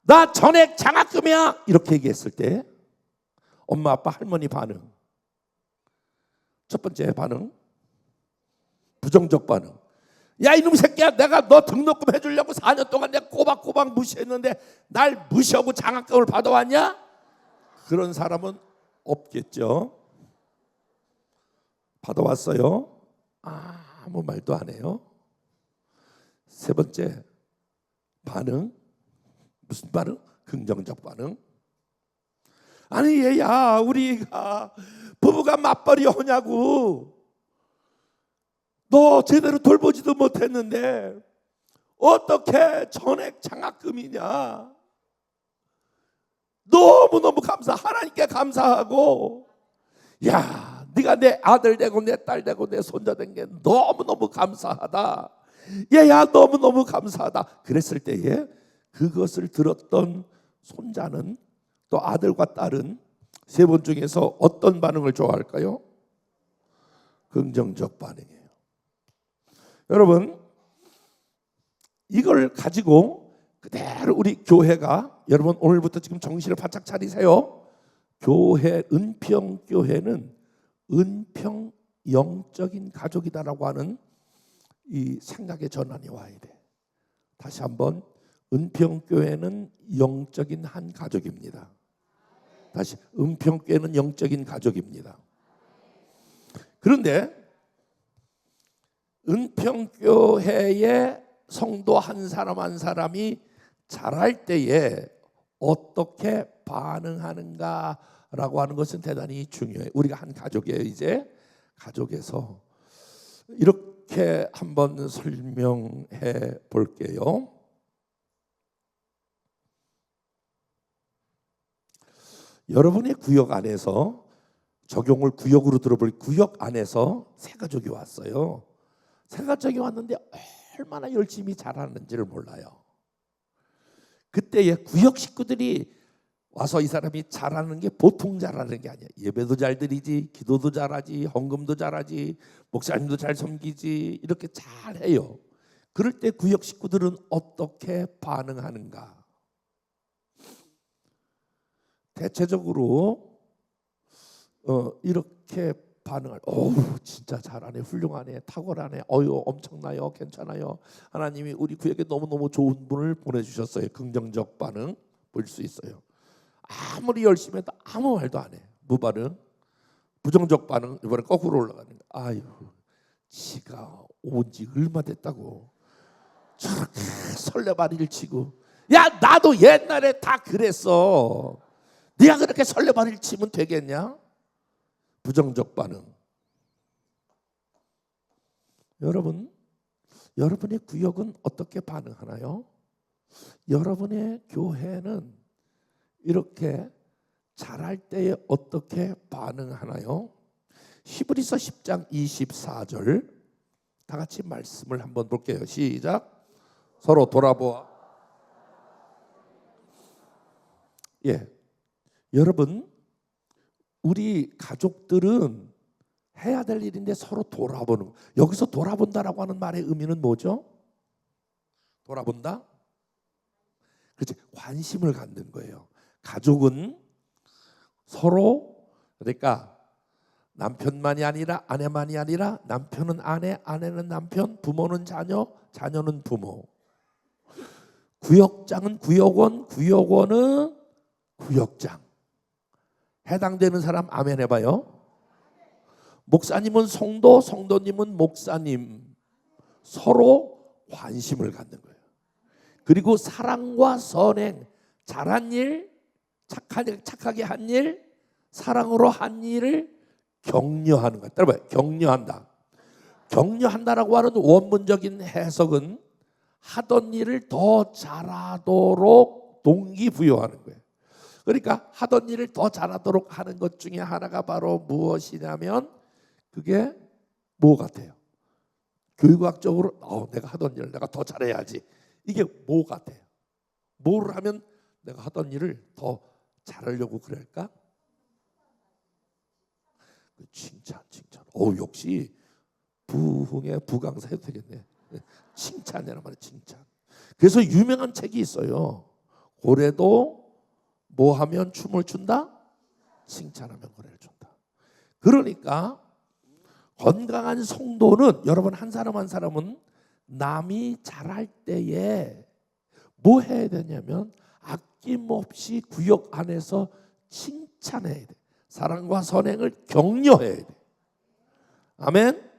나 전액 장학금이야. 이렇게 얘기했을 때 엄마, 아빠, 할머니 반응. 첫 번째 반응, 부정적 반응. 야 이놈 새끼야, 내가 너 등록금 해주려고 4년 동안 내가 꼬박꼬박 무시했는데 날 무시하고 장학금을 받아왔냐? 그런 사람은 없겠죠. 받아왔어요. 아무 말도 안 해요. 세 번째 반응, 무슨 반응? 긍정적 반응. 아니 얘야, 우리가 부부가 맞벌이 하냐고. 너 제대로 돌보지도 못했는데 어떻게 전액 장학금이냐. 너무너무 하나님께 감사하고, 야 네가 내 아들 되고 내 딸 되고 내 손자 된 게 너무너무 감사하다. 얘야 너무너무 감사하다. 그랬을 때에 그것을 들었던 손자는, 또 아들과 딸은 세 번 중에서 어떤 반응을 좋아할까요? 긍정적 반응이에요. 여러분, 이걸 가지고 그대로 우리 교회가, 여러분 오늘부터 지금 정신을 바짝 차리세요. 교회, 은평교회는 은평 영적인 가족이다라고 하는 이 생각의 전환이 와야 돼. 다시 한번, 은평교회는 영적인 한 가족입니다. 다시, 은평교회는 영적인 가족입니다. 그런데 은평교회의 성도 한 사람 한 사람이 자랄 때에 어떻게 반응하는가라고 하는 것은 대단히 중요해요. 우리가 한 가족이에요. 이제 가족에서 이렇게 한번 설명해 볼게요. 여러분의 구역 안에서, 적용을 구역으로 들어볼, 구역 안에서 새 가족이 왔어요. 새 가족이 왔는데 얼마나 열심히 자라는지를 몰라요. 그때에 구역 식구들이 와서 이 사람이 잘하는 게 보통 잘하는 게 아니야. 예배도 잘 드리지, 기도도 잘하지, 헌금도 잘하지, 목사님도 잘 섬기지, 이렇게 잘해요. 그럴 때 구역 식구들은 어떻게 반응하는가? 대체적으로 이렇게 반응을, 어우 진짜 잘하네, 훌륭하네, 탁월하네, 어유 엄청나요, 괜찮아요, 하나님이 우리 구역에 너무너무 좋은 분을 보내주셨어요. 긍정적 반응 볼 수 있어요. 아무리 열심히 해도 아무 말도 안 해, 무반응. 부정적 반응, 이번에 거꾸로 올라가는 거야. 아유, 지가 온 지 얼마 됐다고 저렇게 설레발이를 치고. 야 나도 옛날에 다 그랬어. 네가 그렇게 설레발이를 치면 되겠냐? 부정적 반응. 여러분, 여러분의 구역은 어떻게 반응하나요? 여러분의 교회는 이렇게 잘할 때에 어떻게 반응하나요? 히브리서 10장 24절 다 같이 말씀을 한번 볼게요. 시작. 서로 돌아보아. 예, 여러분, 우리 가족들은 해야 될 일인데 서로 돌아보는 거. 여기서 돌아본다라고 하는 말의 의미는 뭐죠? 돌아본다? 그렇지, 관심을 갖는 거예요. 가족은 서로, 그러니까 남편만이 아니라 아내만이 아니라 남편은 아내, 아내는 남편, 부모는 자녀, 자녀는 부모. 구역장은 구역원, 구역원은 구역장. 해당되는 사람 아멘 해봐요. 목사님은 성도, 성도님은 목사님. 서로 관심을 갖는 거예요. 그리고 사랑과 선행, 잘한 일, 착하게 한 일, 사랑으로 한 일을 격려하는 거예요. 따라봐요. 격려한다. 격려한다라고 하는 원문적인 해석은 하던 일을 더 잘하도록 동기부여하는 거예요. 그러니까 하던 일을 더 잘하도록 하는 것 중에 하나가 바로 무엇이냐면 그게 뭐 같아요? 교육학적으로 내가 하던 일을 내가 더 잘해야지. 이게 뭐 같아요? 뭘 하면 내가 하던 일을 더 잘하려고 그럴까? 칭찬. 역시 부흥의 부강사해도 되겠네. 칭찬이란 말이야, 칭찬. 그래서 유명한 책이 있어요. 고래도 뭐 하면 춤을 춘다? 칭찬하면 고래를 춘다. 그러니까 건강한 성도는 여러분 한 사람 한 사람은 남이 잘할 때에 뭐 해야 되냐면 아낌없이 구역 안에서 칭찬해야 돼. 사랑과 선행을 격려해야 돼. 아멘.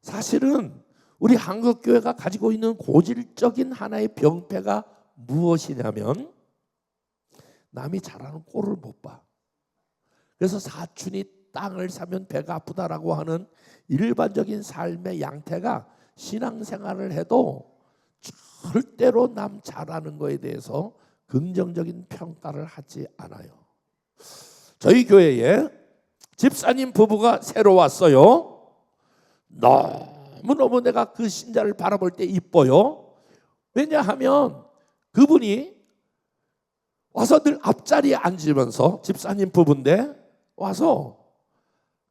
사실은 우리 한국교회가 가지고 있는 고질적인 하나의 병폐가 무엇이냐면 남이 잘하는 꼴을 못 봐. 그래서 사촌이 땅을 사면 배가 아프다라고 하는 일반적인 삶의 양태가 신앙생활을 해도 절대로 남 잘하는 거에 대해서 긍정적인 평가를 하지 않아요. 저희 교회에 집사님 부부가 새로 왔어요. 너무너무 내가 그 신자를 바라볼 때 이뻐요. 왜냐하면 그분이 와서 늘 앞자리에 앉으면서 집사님 부부인데 와서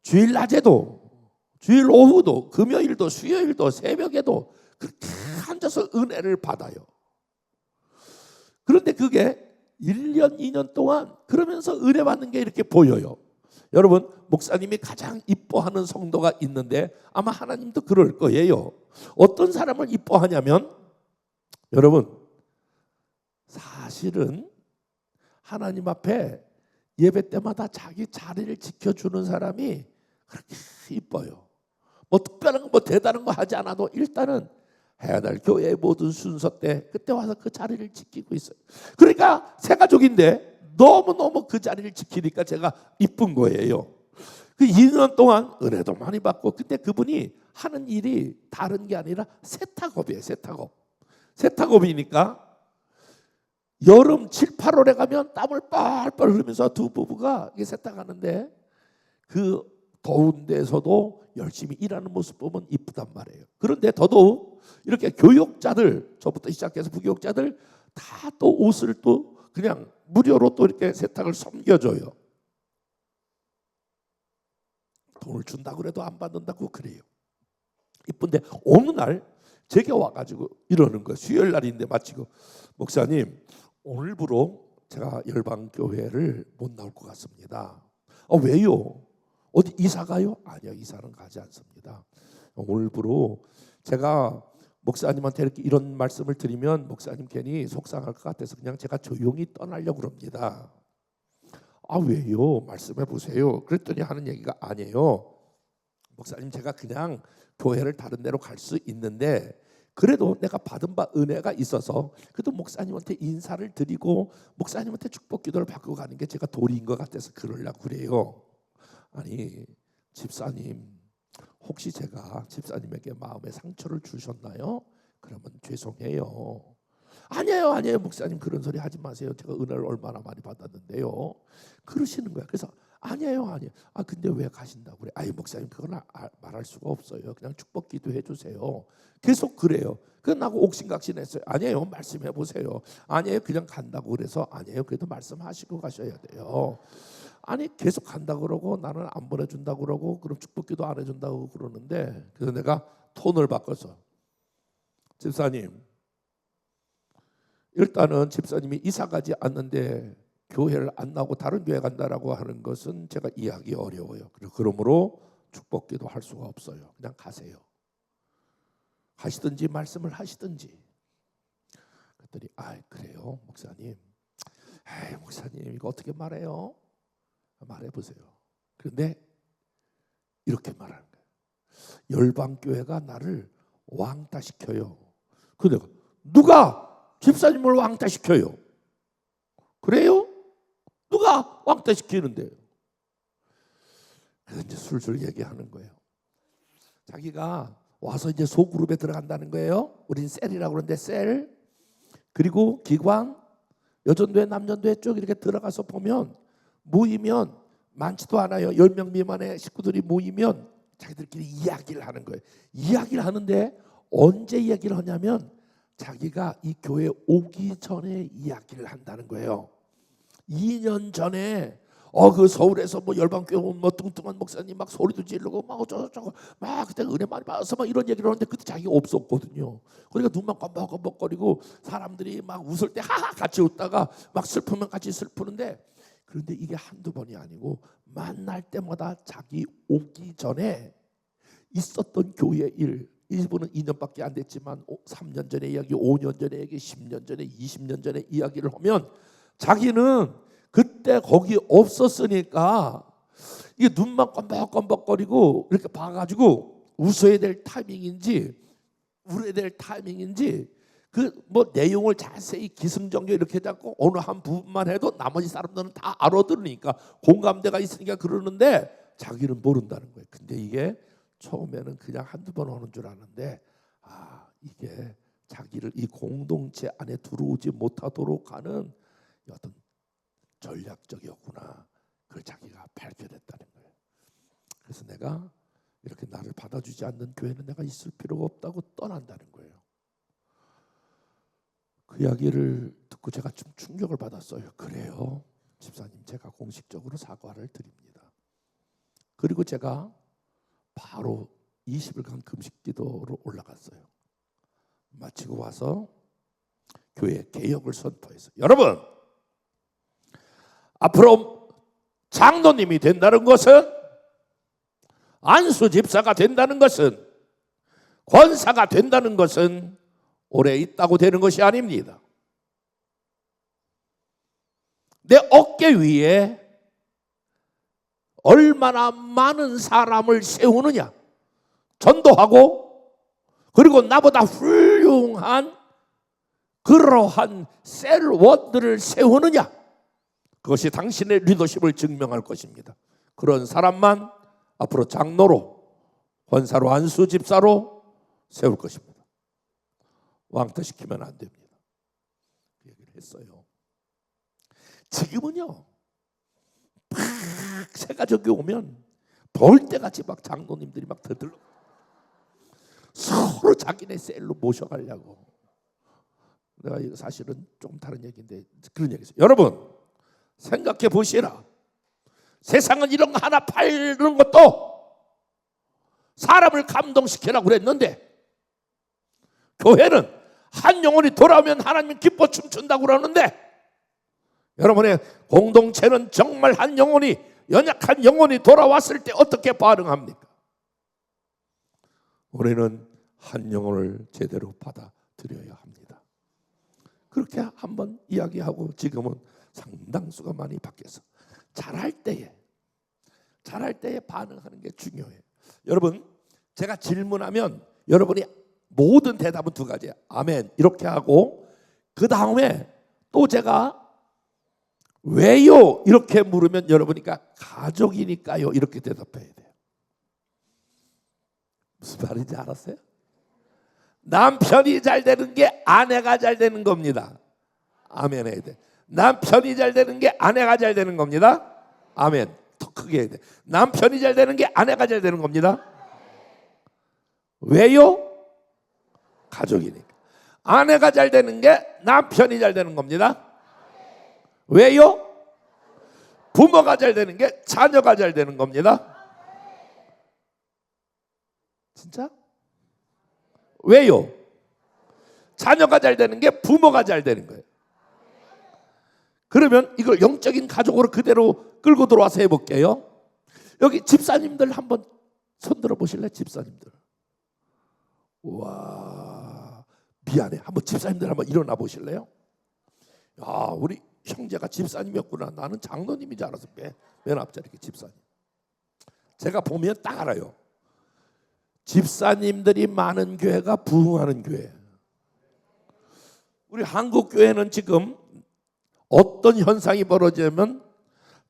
주일 낮에도 주일 오후도 금요일도 수요일도 새벽에도 그렇게 앉아서 은혜를 받아요. 그런데 그게 1년 2년 동안 그러면서 은혜 받는 게 이렇게 보여요. 여러분 목사님이 가장 이뻐하는 성도가 있는데 아마 하나님도 그럴 거예요. 어떤 사람을 이뻐하냐면 여러분 사실은 하나님 앞에 예배 때마다 자기 자리를 지켜주는 사람이 그렇게 이뻐요. 뭐 특별한 거 대단한 거 하지 않아도 일단은 해야 될 교회의 모든 순서 때 그때 와서 그 자리를 지키고 있어요. 그러니까 새 가족인데 너무너무 그 자리를 지키니까 제가 이쁜 거예요. 그 2년 동안 은혜도 많이 받고 근데 그분이 하는 일이 다른 게 아니라 세탁업이에요. 세탁업이니까 여름 7, 8월에 가면 땀을 뻘뻘 흘리면서 두 부부가 세탁하는데 그 더운 데서도 열심히 일하는 모습 보면 이쁘단 말이에요. 그런데 더더욱 이렇게 교육자들 저부터 시작해서 부교육자들 다 또 옷을 또 그냥 무료로 또 이렇게 세탁을 섬겨줘요. 돈을 준다고 그래도 안 받는다고 그래요. 이쁜데 어느 날 제게 와가지고 이러는 거예요. 수요일 날인데 마치고 목사님 오늘부로 제가 열방교회를 못 나올 것 같습니다. 왜요? 어디 이사 가요? 아니요, 이사는 가지 않습니다. 오늘부로 제가 목사님한테 이렇게 이런 말씀을 드리면 목사님 괜히 속상할 것 같아서 그냥 제가 조용히 떠나려고 그럽니다. 왜요? 말씀해 보세요. 그랬더니 하는 얘기가 아니에요. 목사님 제가 그냥 교회를 다른 데로 갈 수 있는데 그래도 내가 받은 바 은혜가 있어서 그래도 목사님한테 인사를 드리고 목사님한테 축복 기도를 받고 가는 게 제가 도리인 것 같아서 그러려고 그래요. 아니 집사님 혹시 제가 집사님에게 마음의 상처를 주셨나요? 그러면 죄송해요. 아니에요 목사님 그런 소리 하지 마세요. 제가 은혜를 얼마나 많이 받았는데요. 그러시는 거야. 그래서 아니에요. 근데 왜 가신다고 그래? 목사님 그건 말할 수가 없어요. 그냥 축복 기도해 주세요. 계속 그래요. 그래서 나하고 옥신각신했어요. 아니에요. 말씀해 보세요. 아니에요. 그냥 간다고 그래서 아니에요. 그래도 말씀하시고 가셔야 돼요. 계속 간다고 그러고 나는 안 보내준다고 그러고 그럼 축복기도 안 해준다고 그러는데 그래서 내가 톤을 바꿔서 집사님 일단은 집사님이 이사 가지 않는데 교회를 안 나오고 다른 교회 간다라고 하는 것은 제가 이해하기 어려워요. 그러므로 축복기도 할 수가 없어요. 그냥 가세요. 하시든지 말씀을 하시든지. 그랬더니 그래요 목사님. 목사님 이거 어떻게 말해요? 말해보세요. 그런데 이렇게 말하는 거예요. 열방교회가 나를 왕따시켜요. 근데 누가 집사님을 왕따시켜요? 그래요? 누가 왕따시키는데요? 그래서 이제 술술 얘기하는 거예요. 자기가 와서 이제 소그룹에 들어간다는 거예요. 우린 셀이라고 그러는데 셀. 그리고 기관, 여전도회, 남전도회 쭉 이렇게 들어가서 보면 모이면 많지도 않아요. 10명 미만의 식구들이 모이면 자기들끼리 이야기를 하는 거예요. 이야기를 하는데 언제 이야기를 하냐면 자기가 이 교회에 오기 전에 이야기를 한다는 거예요. 2년 전에 그 서울에서 뭐 열방교회 뭐 뚱뚱한 목사님 막 소리도 지르고 막 어쩌고저쩌고 막 그때 은혜 많이 받아서 막 이런 얘기를 하는데 그때 자기가 없었거든요. 그러니까 눈만 껌뻑껌뻑거리고 사람들이 막 웃을 때 하하 같이 웃다가 막 슬프면 같이 슬프는데, 그런데 이게 한두 번이 아니고 만날 때마다 자기 오기 전에 있었던 교회 일, 이분은 2년밖에 안 됐지만 3년 전의 이야기, 5년 전의 이야기, 10년 전에, 20년 전에 이야기를 하면 자기는 그때 거기 없었으니까 이게 눈만 껌벅껌벅거리고 이렇게 봐가지고 웃어야 될 타이밍인지 울어야 될 타이밍인지 그 뭐 내용을 자세히 기승전결 이렇게 잡고 어느 한 부분만 해도 나머지 사람들은 다 알아들으니까 공감대가 있으니까 그러는데 자기는 모른다는 거예요. 근데 이게 처음에는 그냥 한두 번 오는 줄 아는데 이게 자기를 이 공동체 안에 들어오지 못하도록 하는 어떤 전략적이었구나. 그걸 자기가 발견했다는 거예요. 그래서 내가 이렇게 나를 받아주지 않는 교회는 내가 있을 필요가 없다고 떠난다는 거예요. 그 이야기를 듣고 제가 좀 충격을 받았어요. 그래요? 집사님 제가 공식적으로 사과를 드립니다. 그리고 제가 바로 20일간 금식기도로 올라갔어요. 마치고 와서 교회 개혁을 선포했어요. 여러분, 앞으로 장로님이 된다는 것은, 안수 집사가 된다는 것은, 권사가 된다는 것은 오래 있다고 되는 것이 아닙니다. 내 어깨 위에 얼마나 많은 사람을 세우느냐, 전도하고 그리고 나보다 훌륭한 그러한 셀원들을 세우느냐, 그것이 당신의 리더십을 증명할 것입니다. 그런 사람만 앞으로 장로로, 권사로, 안수 집사로 세울 것입니다. 왕따시키면 안 됩니다. 그 얘기를 했어요. 지금은요, 막 새가 저기 오면 벌떼같이 막 장로님들이 막 들들러 서로 자기네 셀로 모셔가려고. 내가 이거 사실은 좀 다른 얘기인데 그런 얘기했어요. 여러분 생각해 보시라. 세상은 이런 거 하나 팔는 것도 사람을 감동시키라고 그랬는데, 교회는 한 영혼이 돌아오면 하나님 기뻐 춤춘다고 그러는데, 여러분의 공동체는 정말 한 영혼이, 연약한 영혼이 돌아왔을 때 어떻게 반응합니까? 우리는 한 영혼을 제대로 받아들여야 합니다. 그렇게 한번 이야기하고 지금은 상당수가 많이 바뀌어서 잘할 때에 반응하는 게 중요해요. 여러분, 제가 질문하면 여러분이 모든 대답은 두 가지예요. 아멘 이렇게 하고, 그 다음에 또 제가 왜요? 이렇게 물으면 여러분이니까 가족이니까요 이렇게 대답해야 돼요. 무슨 말인지 알았어요? 남편이 잘 되는 게 아내가 잘 되는 겁니다. 아멘 해야 돼. 남편이 잘 되는 게 아내가 잘 되는 겁니다. 아멘. 더 크게 해야 돼. 남편이 잘 되는 게 아내가 잘 되는 겁니다. 왜요? 가족이니까. 아내가 잘 되는 게 남편이 잘 되는 겁니다. 왜요? 부모가 잘 되는 게 자녀가 잘 되는 겁니다. 진짜? 왜요? 자녀가 잘 되는 게 부모가 잘 되는 거예요. 그러면 이걸 영적인 가족으로 그대로 끌고 들어와서 해볼게요. 여기 집사님들 한번 손들어 보실래요? 집사님들. 와, 미안해. 한번 집사님들 한번 일어나 보실래요? 야, 우리 형제가 집사님이었구나. 나는 장로님인 줄 알았어. 맨 앞자리 집사님. 제가 보면 딱 알아요. 집사님들이 많은 교회가 부흥하는 교회. 우리 한국 교회는 지금 어떤 현상이 벌어지면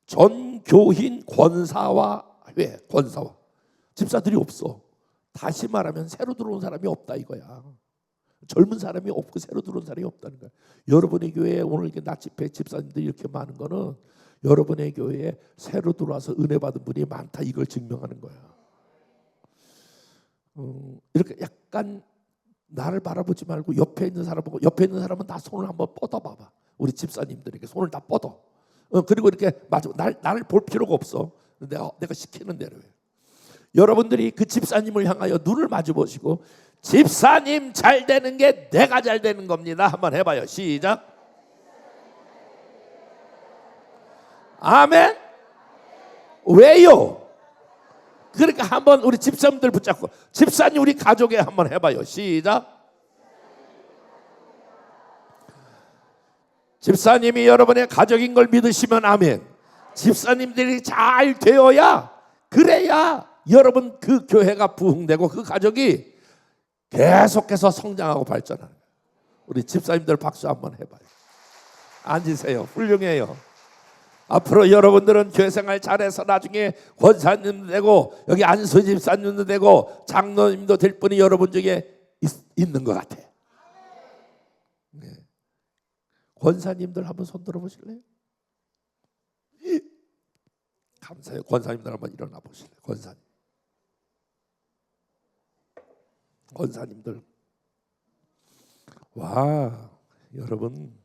전 교인 권사와 회회 권사와 집사들이 없어. 다시 말하면 새로 들어온 사람이 없다 이거야. 젊은 사람이 없고 새로 들어온 사람이 없다는 거야. 여러분의 교회에 오늘 이렇게 낮집회 집사님들이 이렇게 많은 거는 여러분의 교회에 새로 들어와서 은혜 받은 분이 많다 이걸 증명하는 거야. 이렇게 약간 나를 바라보지 말고 옆에 있는 사람 보고, 옆에 있는 사람은 다 손을 한번 뻗어봐봐. 우리 집사님들에게 손을 다 뻗어. 그리고 이렇게 맞아. 나를 볼 필요가 없어. 내가 시키는 대로 해. 여러분들이 그 집사님을 향하여 눈을 마주 보시고, 집사님 잘 되는 게 내가 잘 되는 겁니다. 한번 해봐요. 시작. 아멘. 왜요? 그러니까 한번 우리 집사님들 붙잡고, 집사님 우리 가족에 한번 해봐요. 시작. 집사님이 여러분의 가족인 걸 믿으시면 아멘. 집사님들이 잘 되어야, 그래야 여러분 그 교회가 부흥되고 그 가족이 계속해서 성장하고 발전하는 거예요. 우리 집사님들 박수 한번 해봐요. 앉으세요. 훌륭해요. 앞으로 여러분들은 교회 생활 잘해서 나중에 권사님도 되고 여기 안수 집사님도 되고 장로님도 될 분이 여러분 중에 있는 것 같아. 네. 권사님들 한번 손 들어보실래요? 감사해요. 권사님들 한번 일어나 보실래요? 권사님들. 와, 여러분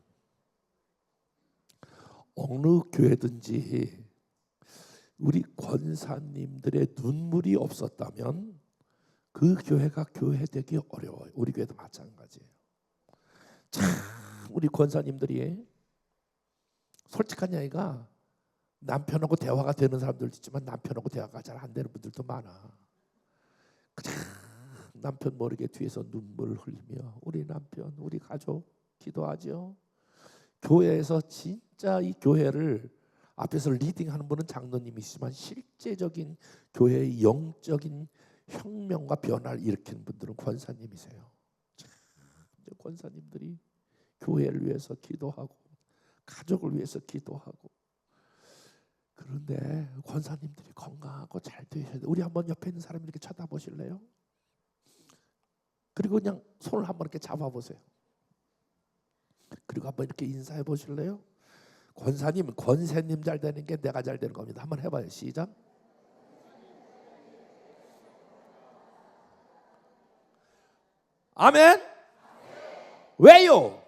어느 교회든지 우리 권사님들의 눈물이 없었다면 그 교회가 교회 되기 어려워요. 우리 교회도 마찬가지예요. 참 우리 권사님들이 솔직한 이야기가 남편하고 대화가 되는 사람들도 있지만 남편하고 대화가 잘 안 되는 분들도 많아. 그냥 남편 모르게 뒤에서 눈물을 흘리며 우리 남편, 우리 가족 기도하죠. 교회에서 진짜 이 교회를 앞에서 리딩하는 분은 장로님이시지만 실제적인 교회의 영적인 혁명과 변화를 일으키는 분들은 권사님이세요. 권사님들이 교회를 위해서 기도하고 가족을 위해서 기도하고, 그런데 권사님들이 건강하고 잘 되셔야 돼요. 우리 한번 옆에 있는 사람 이렇게 쳐다보실래요? 그리고 그냥 손을 한번 이렇게 잡아보세요. 그리고 한번 이렇게 인사해 보실래요? 권사님, 권사님 잘 되는 게 내가 잘 되는 겁니다. 한번 해봐요. 시작. 아멘. 왜요?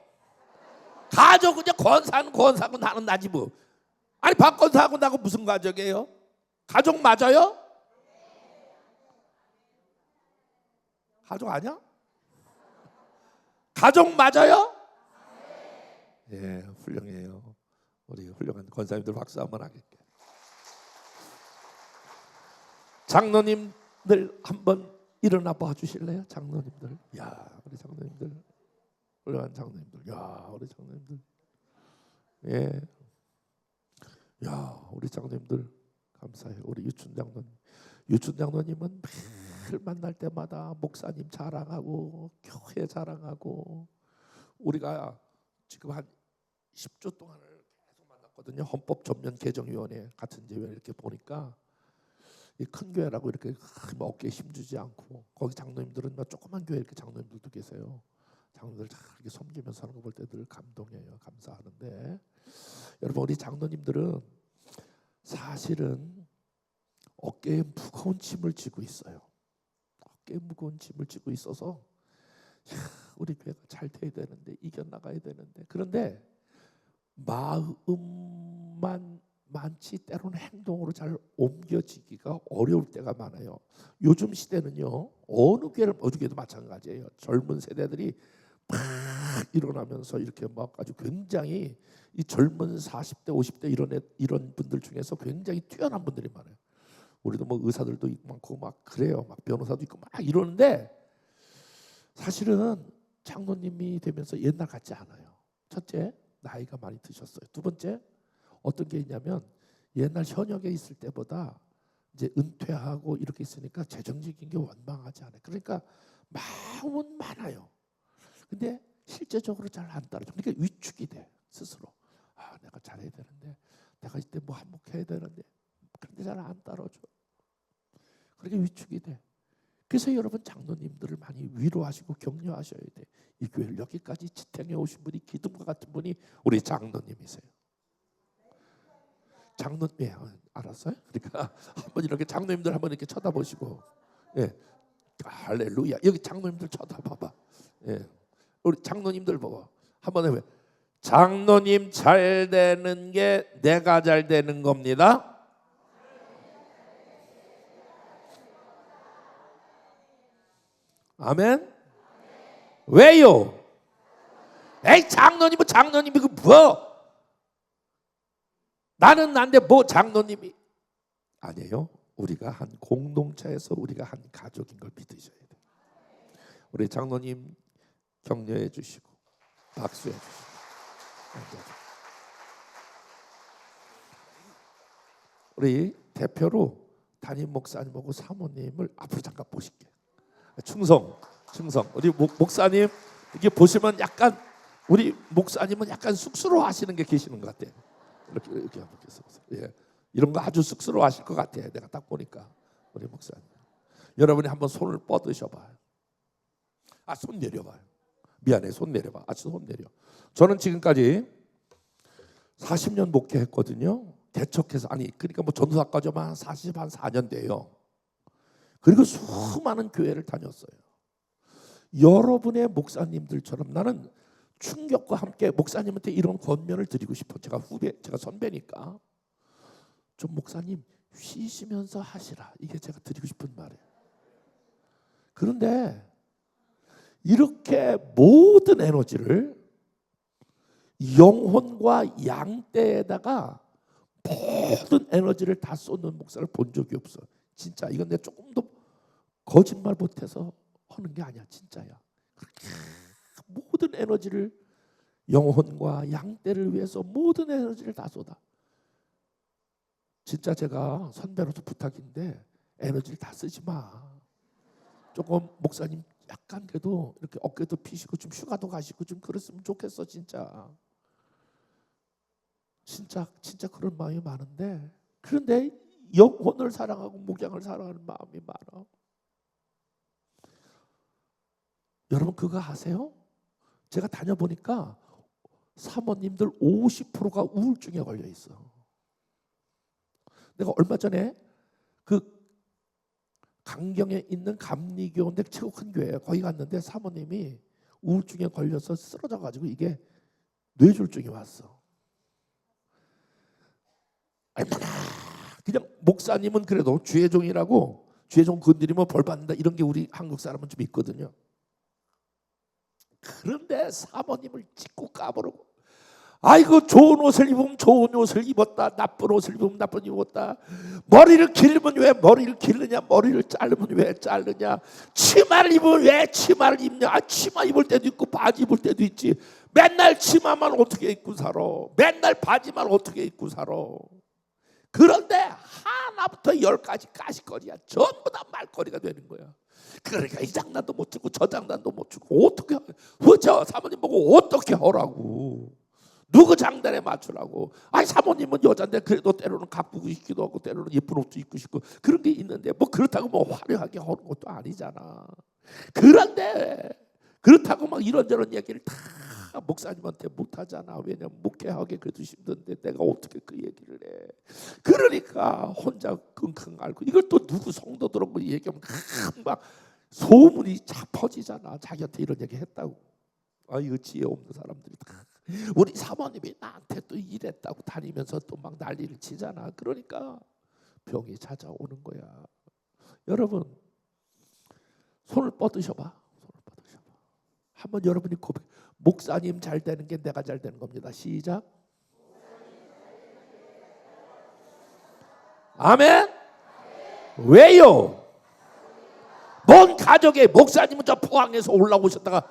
가족 이제 권사하고 나는 나지 뭐. 아니 박권사하고 나하고 무슨 가족이에요? 가족 맞아요? 가족 아니야? 가족 맞아요? 예, 훌륭해요. 우리 훌륭한 권사님들 박수 한번 하겠게. 장로님들 한번 일어나 봐 주실래요? 장로님들. 야, 우리 장로님들. 훌륭한 장로님들. 야, 우리 장로님들. 예. 야, 우리 장로님들 감사해요. 우리 유춘 장로님. 유춘 장로님은 매일 만날 때마다 목사님 자랑하고 교회 자랑하고, 우리가 지금 한 10주 동안을 계속 만났거든요. 헌법 전면 개정위원회 같은 제회 이렇게 보니까 이 큰 교회라고 이렇게 어깨에 힘주지 않고, 거기 장로님들은 조그만 교회 이렇게 장로님들도 계세요. 장로님들 잘 이렇게 섬기면서 하는 거 볼 때 늘 감동해요. 감사하는데, 여러분 우리 장로님들은 사실은 어깨에 무거운 짐을 지고 있어요. 어깨에 무거운 짐을 지고 있어서 우리 교회가 잘 돼야 되는데, 이겨나가야 되는데, 그런데 마음만 많지 때로는 행동으로 잘 옮겨지기가 어려울 때가 많아요. 요즘 시대는요, 어느 교회도 마찬가지예요. 젊은 세대들이 막 일어나면서 이렇게 막 아주 굉장히 이 젊은 40대 50대 이런 분들 중에서 굉장히 뛰어난 분들이 많아요. 우리도 뭐 의사들도 많고 막 그래요. 막 변호사도 있고 막 이러는데 사실은 장로님이 되면서 옛날 같지 않아요. 첫째, 나이가 많이 드셨어요. 두 번째, 어떤 게 있냐면 옛날 현역에 있을 때보다 이제 은퇴하고 이렇게 있으니까 재정적인 게 원망하지 않아요. 그러니까 마음은 많아요. 근데 실제적으로 잘 안 따라줘. 그러니까 위축이 돼 스스로. 아, 내가 잘해야 되는데, 내가 이때 뭐 한몫해야 되는데, 그런데 잘 안 따라줘. 그러니까 위축이 돼. 그래서 여러분 장로님들을 많이 위로하시고 격려하셔야 돼. 이 교회를 여기까지 지탱해 오신 분이 기둥과 같은 분이 우리 장로님이세요. 장로님, 알았어요? 그러니까 한번 이렇게 장로님들 한번 이렇게 쳐다보시고, 예, 할렐루야. 여기 장로님들 쳐다봐봐. 예, 우리 장로님들 보고 한번 해봐요. 장로님 잘 되는 게 내가 잘 되는 겁니다. 아멘. 왜요? 에이, 장로님이 그 뭐? 나는 난데 뭐 장로님이 아니에요. 우리가 한 공동체에서 우리가 한 가족인 걸 믿으셔야 돼요. 우리 장로님 격려해 주시고 박수해 주시고. 우리 대표로 담임 목사님하고 사모님을 앞으로 잠깐 보실게요. 충성. 우리 목사님 이게 보시면 약간 우리 목사님은 약간 쑥스러워하시는 게 계시는 것 같아요. 이렇게 한번 계속. 예, 이런 거 아주 쑥스러워하실 것 같아요. 내가 딱 보니까 우리 목사님. 여러분이 한번 손을 뻗으셔봐요. 손 내려봐요. 미안해, 손 내려봐. 손 내려. 저는 지금까지 40년 목회했거든요. 개척해서 그러니까 뭐 전도사까지만 44년 돼요. 그리고 수많은 교회를 다녔어요. 여러분의 목사님들처럼 나는 충격과 함께 목사님한테 이런 권면을 드리고 싶어. 제가 선배니까 좀 목사님 쉬시면서 하시라. 이게 제가 드리고 싶은 말이에요. 그런데 이렇게 모든 에너지를 영혼과 양떼에다가 모든 에너지를 다 쏟는 목사를 본 적이 없어. 진짜 이건 내가 조금도 거짓말 못해서 하는 게 아니야. 진짜야. 그렇게 모든 에너지를 영혼과 양떼를 위해서 모든 에너지를 다 쏟아. 진짜 제가 선배로서 부탁인데 에너지를 다 쓰지 마. 조금 목사님 약간 그래도 이렇게 어깨도 피시고 좀 휴가도 가시고 좀 그랬으면 좋겠어. 진짜 그런 마음이 많은데, 그런데 영혼을 사랑하고 목양을 사랑하는 마음이 많아. 여러분 그거 아세요? 제가 다녀보니까 사모님들 50%가 우울증에 걸려 있어. 내가 얼마 전에 그 강경에 있는 감리교인데 최고 큰 교회에 거기 갔는데 사모님이 우울증에 걸려서 쓰러져가지고 이게 뇌졸중이 왔어. 얼마나 그냥 목사님은 그래도 주의 종이라고 주의 종 건드리면 벌 받는다 이런 게 우리 한국 사람은 좀 있거든요. 그런데 사모님을 찍고 까부르고, 아이고 좋은 옷을 입으면 좋은 옷을 입었다, 나쁜 옷을 입으면 나쁜 옷을 입었다, 머리를 기르면 왜 머리를 기르냐, 머리를 자르면 왜 자르냐, 치마를 입으면 왜 치마를 입냐. 치마 입을 때도 있고 바지 입을 때도 있지. 맨날 치마만 어떻게 입고 살아? 맨날 바지만 어떻게 입고 살아? 그런데 하나부터 열까지 까시거리야. 전부 다 말거리가 되는 거야. 그러니까 이 장난도 못 치고 저 장난도 못 치고 어떻게 저 사모님 보고 어떻게 하라고, 누구 장단에 맞추라고. 사모님은 여잔데 그래도 때로는 가꾸고 싶기도 하고 때로는 예쁜 옷도 입고 싶고 그런 게 있는데 뭐 그렇다고 뭐 화려하게 하는 것도 아니잖아. 그런데 그렇다고 막 이런저런 얘기를 다 목사님한테 못하잖아. 왜냐면 목회하기 그래도 힘든데 내가 어떻게 그 얘기를 해. 그러니까 혼자 끙끙 앓고, 이걸 또 누구 성도들하고 얘기하면 막 소문이 차 퍼지잖아. 자기한테 이런 얘기 했다고. 이거 지혜 없는 사람들이 다. 우리 사모님이 나한테 또 이랬다고 다니면서 또 막 난리를 치잖아. 그러니까 병이 찾아오는 거야. 여러분 손을 뻗으셔봐. 한번 여러분이 고백. 목사님 잘 되는 게 내가 잘 되는 겁니다. 시작. 아멘. 왜요? 먼 가족에 목사님은 저 포항에서 올라오셨다가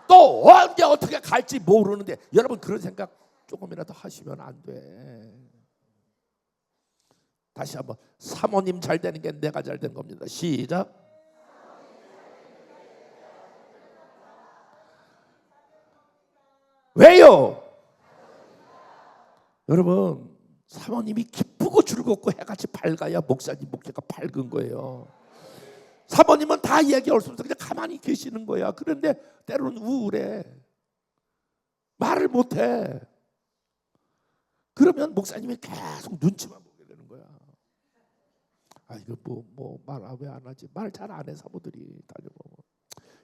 또 언제 어떻게 갈지 모르는데, 여러분 그런 생각 조금이라도 하시면 안 돼. 다시 한번, 사모님 잘 되는 게 내가 잘 되는 겁니다. 시작. 왜요? 여러분, 사모님이 기쁘고 즐겁고 해같이 밝아야 목사님 목회가 밝은 거예요. 사모님은 다 얘기할 수 없어. 그냥 가만히 계시는 거야. 그런데 때로는 우울해. 말을 못해. 그러면 목사님이 계속 눈치만 보게 되는 거야. 아, 이거 말 왜 안 하지? 말 잘 안 해, 사모들이 다녀보면.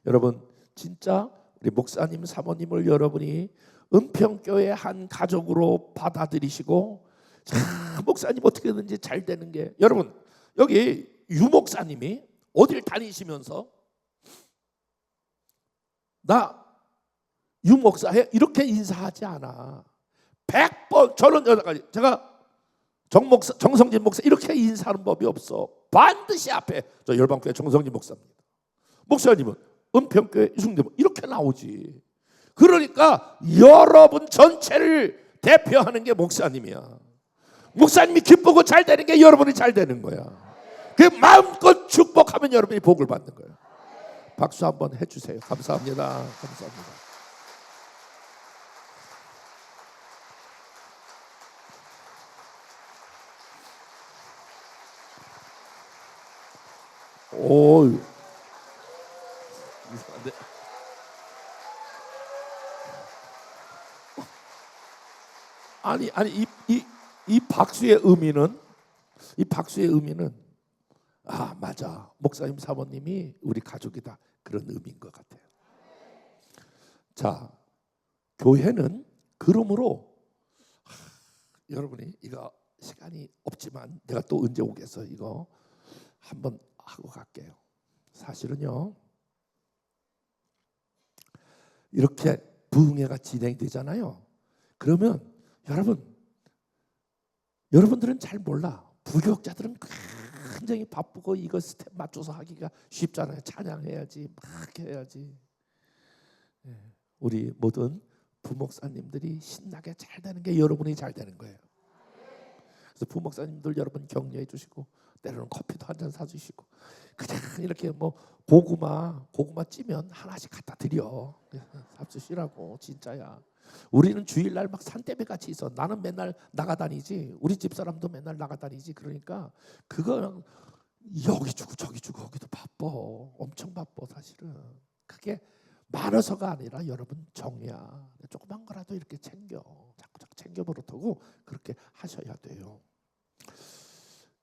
여러분, 진짜 우리 목사님, 사모님을 여러분이 은평교회 한 가족으로 받아들이시고, 자, 목사님 어떻게든지 잘 되는 게, 여러분 여기 유 목사님이 어딜 다니시면서 나 유 목사해 이렇게 인사하지 않아. 100번 저는 여기까지 제가 정성진 목사 이렇게 인사하는 법이 없어. 반드시 앞에 저 열방교회 정성진 목사입니다. 목사님은 은평교회 이승대모 이렇게 나오지. 그러니까 여러분 전체를 대표하는 게 목사님이야. 목사님이 기쁘고 잘 되는 게 여러분이 잘 되는 거야. 그 마음껏 축복하면 여러분이 복을 받는 거예요. 박수 한번 해주세요. 감사합니다. 감사합니다. 오, 이상한데. 아니 이 박수의 의미는, 아 맞아, 목사님 사모님이 우리 가족이다, 그런 의미인 것 같아요. 자, 교회는 그러므로 여러분이 이거 시간이 없지만 내가 또 언제 오겠어, 이거 한번 하고 갈게요. 사실은요, 이렇게 부흥회가 진행되잖아요. 그러면 여러분들은 잘 몰라. 부교육자들은 굉장히 바쁘고 이거 스텝 맞춰서 하기가 쉽잖아요. 찬양해야지, 막 해야지. 우리 모든 부목사님들이 신나게 잘 되는 게 여러분이 잘 되는 거예요. 그래서 부목사님들 여러분 격려해 주시고, 때로는 커피도 한 잔 사주시고, 그냥 이렇게 고구마 찌면 하나씩 갖다 드려. 잡수시라고. 진짜야. 우리는 주일날 막 산더미 같이 있어. 나는 맨날 나가다니지, 우리 집사람도 맨날 나가다니지. 그러니까 그거 여기 주고 저기 주고 거기도 바빠. 엄청 바빠 사실은. 그게 많아서가 아니라 여러분 정이야. 조그만 거라도 이렇게 자꾸 챙겨 버릇하고 그렇게 하셔야 돼요.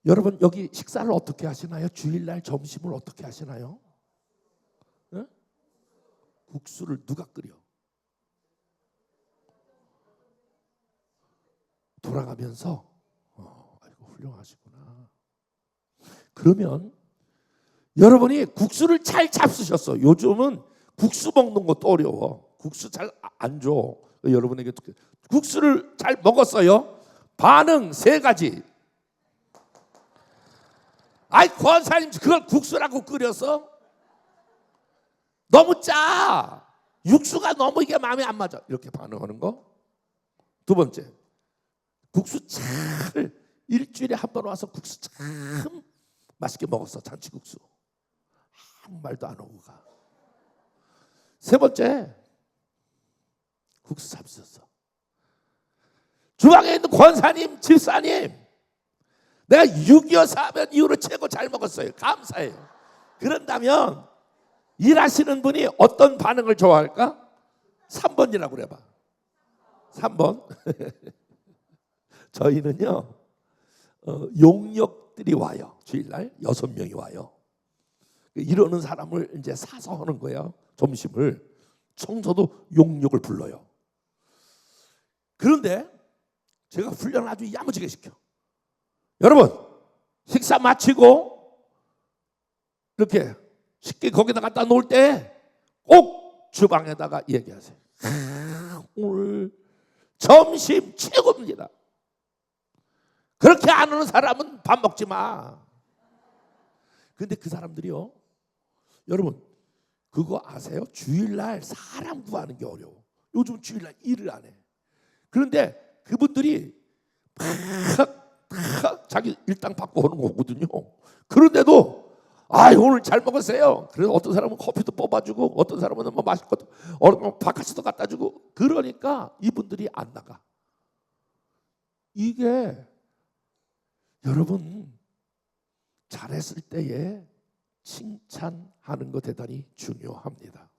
여러분 여기 식사를 어떻게 하시나요? 주일날 점심을 어떻게 하시나요? 네? 국수를 누가 끓여? 돌아가면서. 아이고 훌륭하시구나. 그러면 여러분이 국수를 잘 잡수셨어. 요즘은 국수 먹는 것도 어려워. 국수 잘 안 줘. 여러분에게 국수를 잘 먹었어요. 반응 3가지. 아이 권사님 그걸 국수라고 끓여서? 너무 짜. 육수가 너무 이게 마음에 안 맞아. 이렇게 반응하는 거. 2번째, 국수 잘 일주일에 한 번 와서 국수 참 맛있게 먹었어. 잔치국수. 아무 말도 안 하고 가. 3번째, 국수 잡수셨어. 주방에 있는 권사님, 집사님, 내가 6.25 사변 이후로 최고 잘 먹었어요. 감사해요. 그런다면 일하시는 분이 어떤 반응을 좋아할까? 3번이라고 그래봐. 3번. 저희는요, 용역들이 와요. 주일날 6명이 와요. 이러는 사람을 이제 사서 하는 거예요. 점심을. 청소도 용역을 불러요. 그런데 제가 훈련을 아주 야무지게 시켜. 여러분 식사 마치고 이렇게 식기 거기다 갖다 놓을 때 꼭 주방에다가 얘기하세요. 오늘 점심 최고입니다. 그렇게 안 오는 사람은 밥 먹지 마. 근데 그 사람들이요, 여러분 그거 아세요? 주일날 사람 구하는 게 어려워. 요즘 주일날 일을 안 해. 그런데 그분들이 막 자기 일당 받고 오는 거거든요. 그런데도 오늘 잘 먹었어요. 그래서 어떤 사람은 커피도 뽑아주고, 어떤 사람은 뭐 마실 것도, 바카스도 갖다 주고. 그러니까 이분들이 안 나가. 이게 여러분 잘했을 때에 칭찬하는 거 대단히 중요합니다.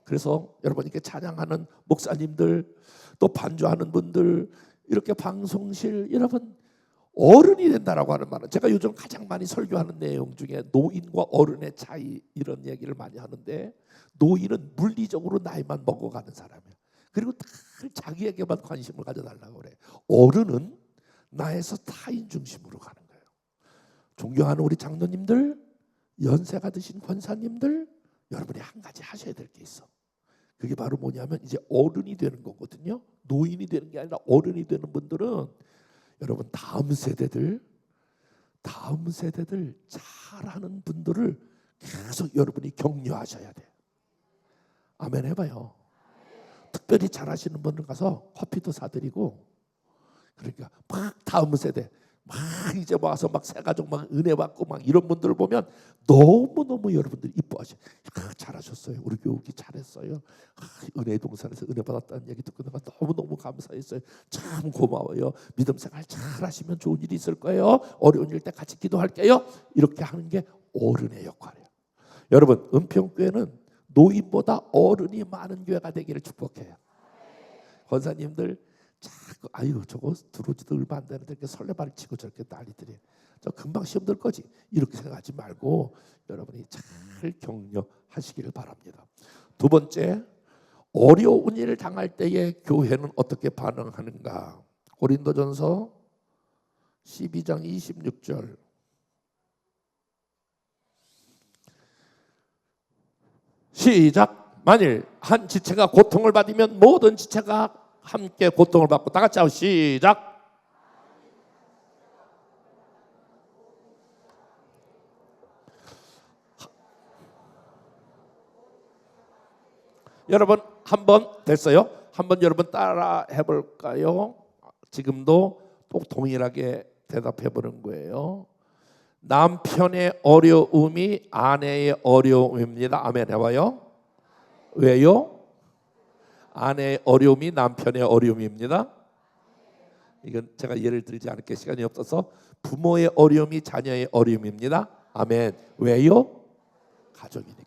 그래서 여러분 이렇게 찬양하는 목사님들, 또 반주하는 분들, 이렇게 방송실, 여러분 어른이 된다라고 하는 말은, 제가 요즘 가장 많이 설교하는 내용 중에 노인과 어른의 차이, 이런 얘기를 많이 하는데, 노인은 물리적으로 나이만 먹어가는 사람이야. 그리고 늘 자기에게만 관심을 가져달라고 그래. 어른은 나에서 타인 중심으로 가는 거예요. 존경하는 우리 장로님들, 연세가 드신 권사님들, 여러분이 한 가지 하셔야 될 게 있어. 그게 바로 뭐냐면 이제 어른이 되는 거거든요. 노인이 되는 게 아니라 어른이 되는 분들은 여러분 다음 세대들 잘하는 분들을 계속 여러분이 격려하셔야 돼요. 아멘 해봐요. 특별히 잘하시는 분들 가서 커피도 사드리고, 그러니까 막 다음 세대 막 이제 와서 막 새가족 막 은혜 받고 막 이런 분들을 보면 너무너무 여러분들이 이뻐하셔. 잘하셨어요. 우리 교육이 잘했어요. 은혜의 동산에서 은혜 받았다는 얘기 듣고 내가 너무너무 감사했어요. 참 고마워요. 믿음 생활 잘하시면 좋은 일이 있을 거예요. 어려운 일 때 같이 기도할게요. 이렇게 하는 게 어른의 역할이에요. 여러분 은평교회는 노인보다 어른이 많은 교회가 되기를 축복해요. 권사님들 자꾸 저거 들어오지도 얼마 안 되는데 이렇게 설레발 치고 저렇게 난리들이, 저 금방 시험 들 거지, 이렇게 생각하지 말고 여러분이 잘 격려하시기를 바랍니다. 두 번째, 어려운 일을 당할 때에 교회는 어떻게 반응하는가? 고린도전서 12장 26절. 시작. 만일 한 지체가 고통을 받으면 모든 지체가 함께 고통을 받고. 다 같이 하고 시작. 여러분 한번 됐어요? 한번 여러분 따라 해볼까요? 지금도 또 동일하게 대답해 보는 거예요. 남편의 어려움이 아내의 어려움입니다. 아멘 해봐요. 왜요? 아내의 어려움이 남편의 어려움입니다. 이건 제가 예를 들지 않을게, 시간이 없어서. 부모의 어려움이 자녀의 어려움입니다. 아멘. 왜요? 가족이니까.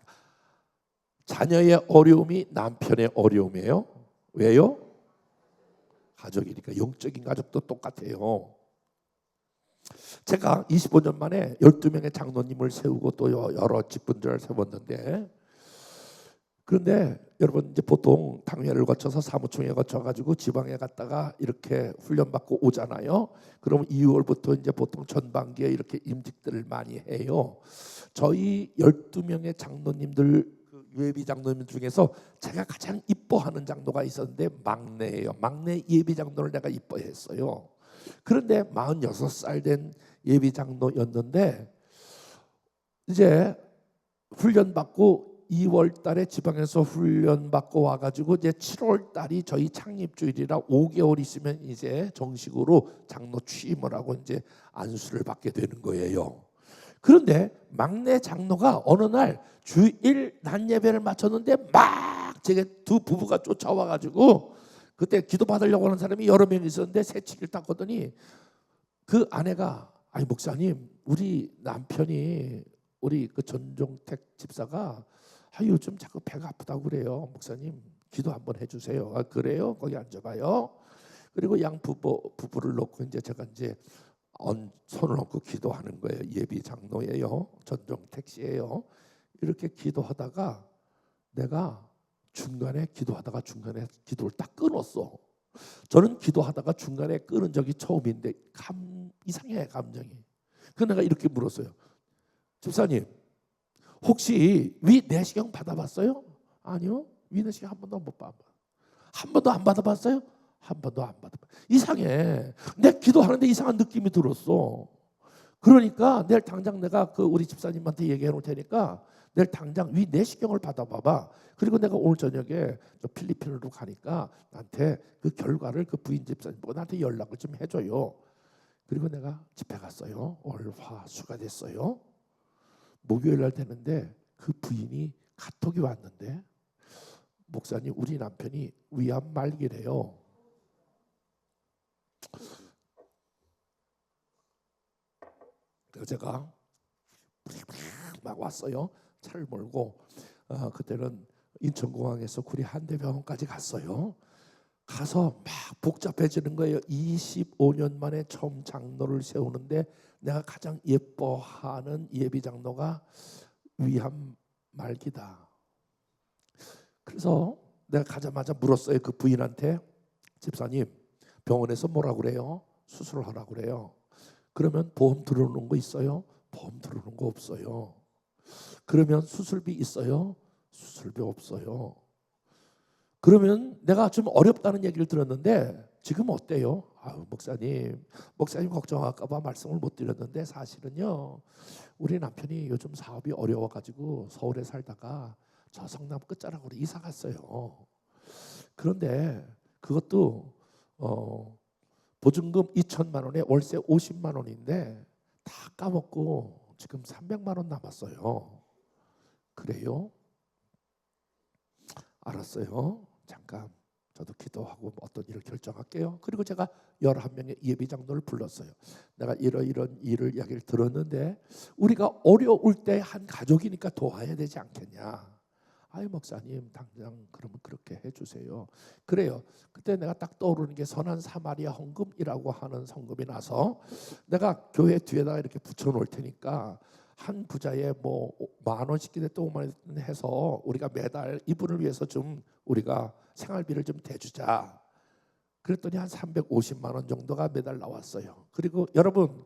자녀의 어려움이 남편의 어려움이에요. 왜요? 가족이니까. 영적인 가족도 똑같아요. 제가 25년 만에 12명의 장로님을 세우고 또 여러 직분들을 세웠는데, 그런데 여러분 이제 보통 당회를 거쳐서 사무총회 거쳐가지고 지방에 갔다가 이렇게 훈련받고 오잖아요. 그러면 2월부터 이제 보통 전반기에 이렇게 임직들을 많이 해요. 저희 12명의 장로님들, 예비 장로님 중에서 제가 가장 이뻐하는 장로가 있었는데 막내예요. 막내 예비 장로를 내가 이뻐했어요. 그런데 46살 된 예비 장로였는데, 이제 훈련받고 2월 달에 지방에서 훈련받고 와가지고 이제 7월 달이 저희 창립주일이라 5개월 있으면 이제 정식으로 장로 취임을 하고 이제 안수를 받게 되는 거예요. 그런데 막내 장로가 어느 날 주일 낮 예배를 마쳤는데 막 제게 두 부부가 쫓아와가지고, 그때 기도 받으려고 하는 사람이 여러 명 있었는데 새치기를 탔거든요. 그 아내가, 아니 목사님, 우리 남편이 우리 그 전종택 집사가 요즘 자꾸 배가 아프다고 그래요. 목사님 기도 한번 해주세요. 그래요? 거기 앉아봐요. 그리고 양 부부를 놓고 이제 제가 이제 손을 얹고 기도하는 거예요. 예비 장로예요. 전종택 씨예요. 이렇게 기도하다가 내가 중간에 기도를 딱 끊었어. 저는 기도하다가 중간에 끊은 적이 처음인데 이상해 감정이. 그래서 내가 이렇게 물었어요. 집사님, 혹시 위 내시경 받아봤어요? 아니요. 위내시경 한 번도 못 받아. 한 번도 안 받아봤어요? 한 번도 안 받아봤어요. 이상해. 내 기도하는데 이상한 느낌이 들었어. 그러니까 내일 당장 내가 그 우리 집사님한테 얘기해 놓을 테니까 내일 당장 위 내시경을 받아봐봐. 그리고 내가 오늘 저녁에 필리핀으로 가니까 나한테 그 결과를 그 부인 집사님 보고 나한테 연락을 좀 해줘요. 그리고 내가 집에 갔어요. 월, 화, 수가 됐어요. 목요일 날 되는데 그 부인이 카톡이 왔는데, 목사님 우리 남편이 위암 말기래요. 그래서 제가 막 왔어요. 차를 몰고 그때는 인천공항에서 구리 한대병원까지 갔어요. 가서 막 복잡해지는 거예요. 25년 만에 처음 장로를 세우는데 내가 가장 예뻐하는 예비 장로가 위암 말기다. 그래서 내가 가자마자 물었어요. 그 부인한테, 집사님 병원에서 뭐라 그래요? 수술을 하라 그래요. 그러면 보험 들어오는 거 있어요? 보험 들어오는 거 없어요. 그러면 수술비 있어요? 수술비 없어요. 그러면 내가 좀 어렵다는 얘기를 들었는데 지금 어때요? 목사님 걱정할까 봐 말씀을 못 드렸는데 사실은요, 우리 남편이 요즘 사업이 어려워가지고 서울에 살다가 저 성남 끝자락으로 이사 갔어요. 그런데 그것도 보증금 2천만 원에 월세 50만 원인데 다 까먹고 지금 300만 원 남았어요. 그래요? 알았어요. 잠깐 저도 기도하고 어떤 일을 결정할게요. 그리고 제가 11명의 예비장로를 불렀어요. 내가 이런 일을 이야기를 들었는데 우리가 어려울 때 한 가족이니까 도와야 되지 않겠냐. 아이 목사님 당장 그러면 그렇게 해주세요. 그래요. 그때 내가 딱 떠오르는 게 선한 사마리아 헌금이라고 하는 성금이 나서 내가 교회 뒤에다가 이렇게 붙여놓을 테니까 한 부자에 뭐 10,000원씩 기대 또 5만 원 해서 우리가 매달 이분을 위해서 좀 우리가 생활비를 좀 대주자. 그랬더니 한 350만 원 정도가 매달 나왔어요. 그리고 여러분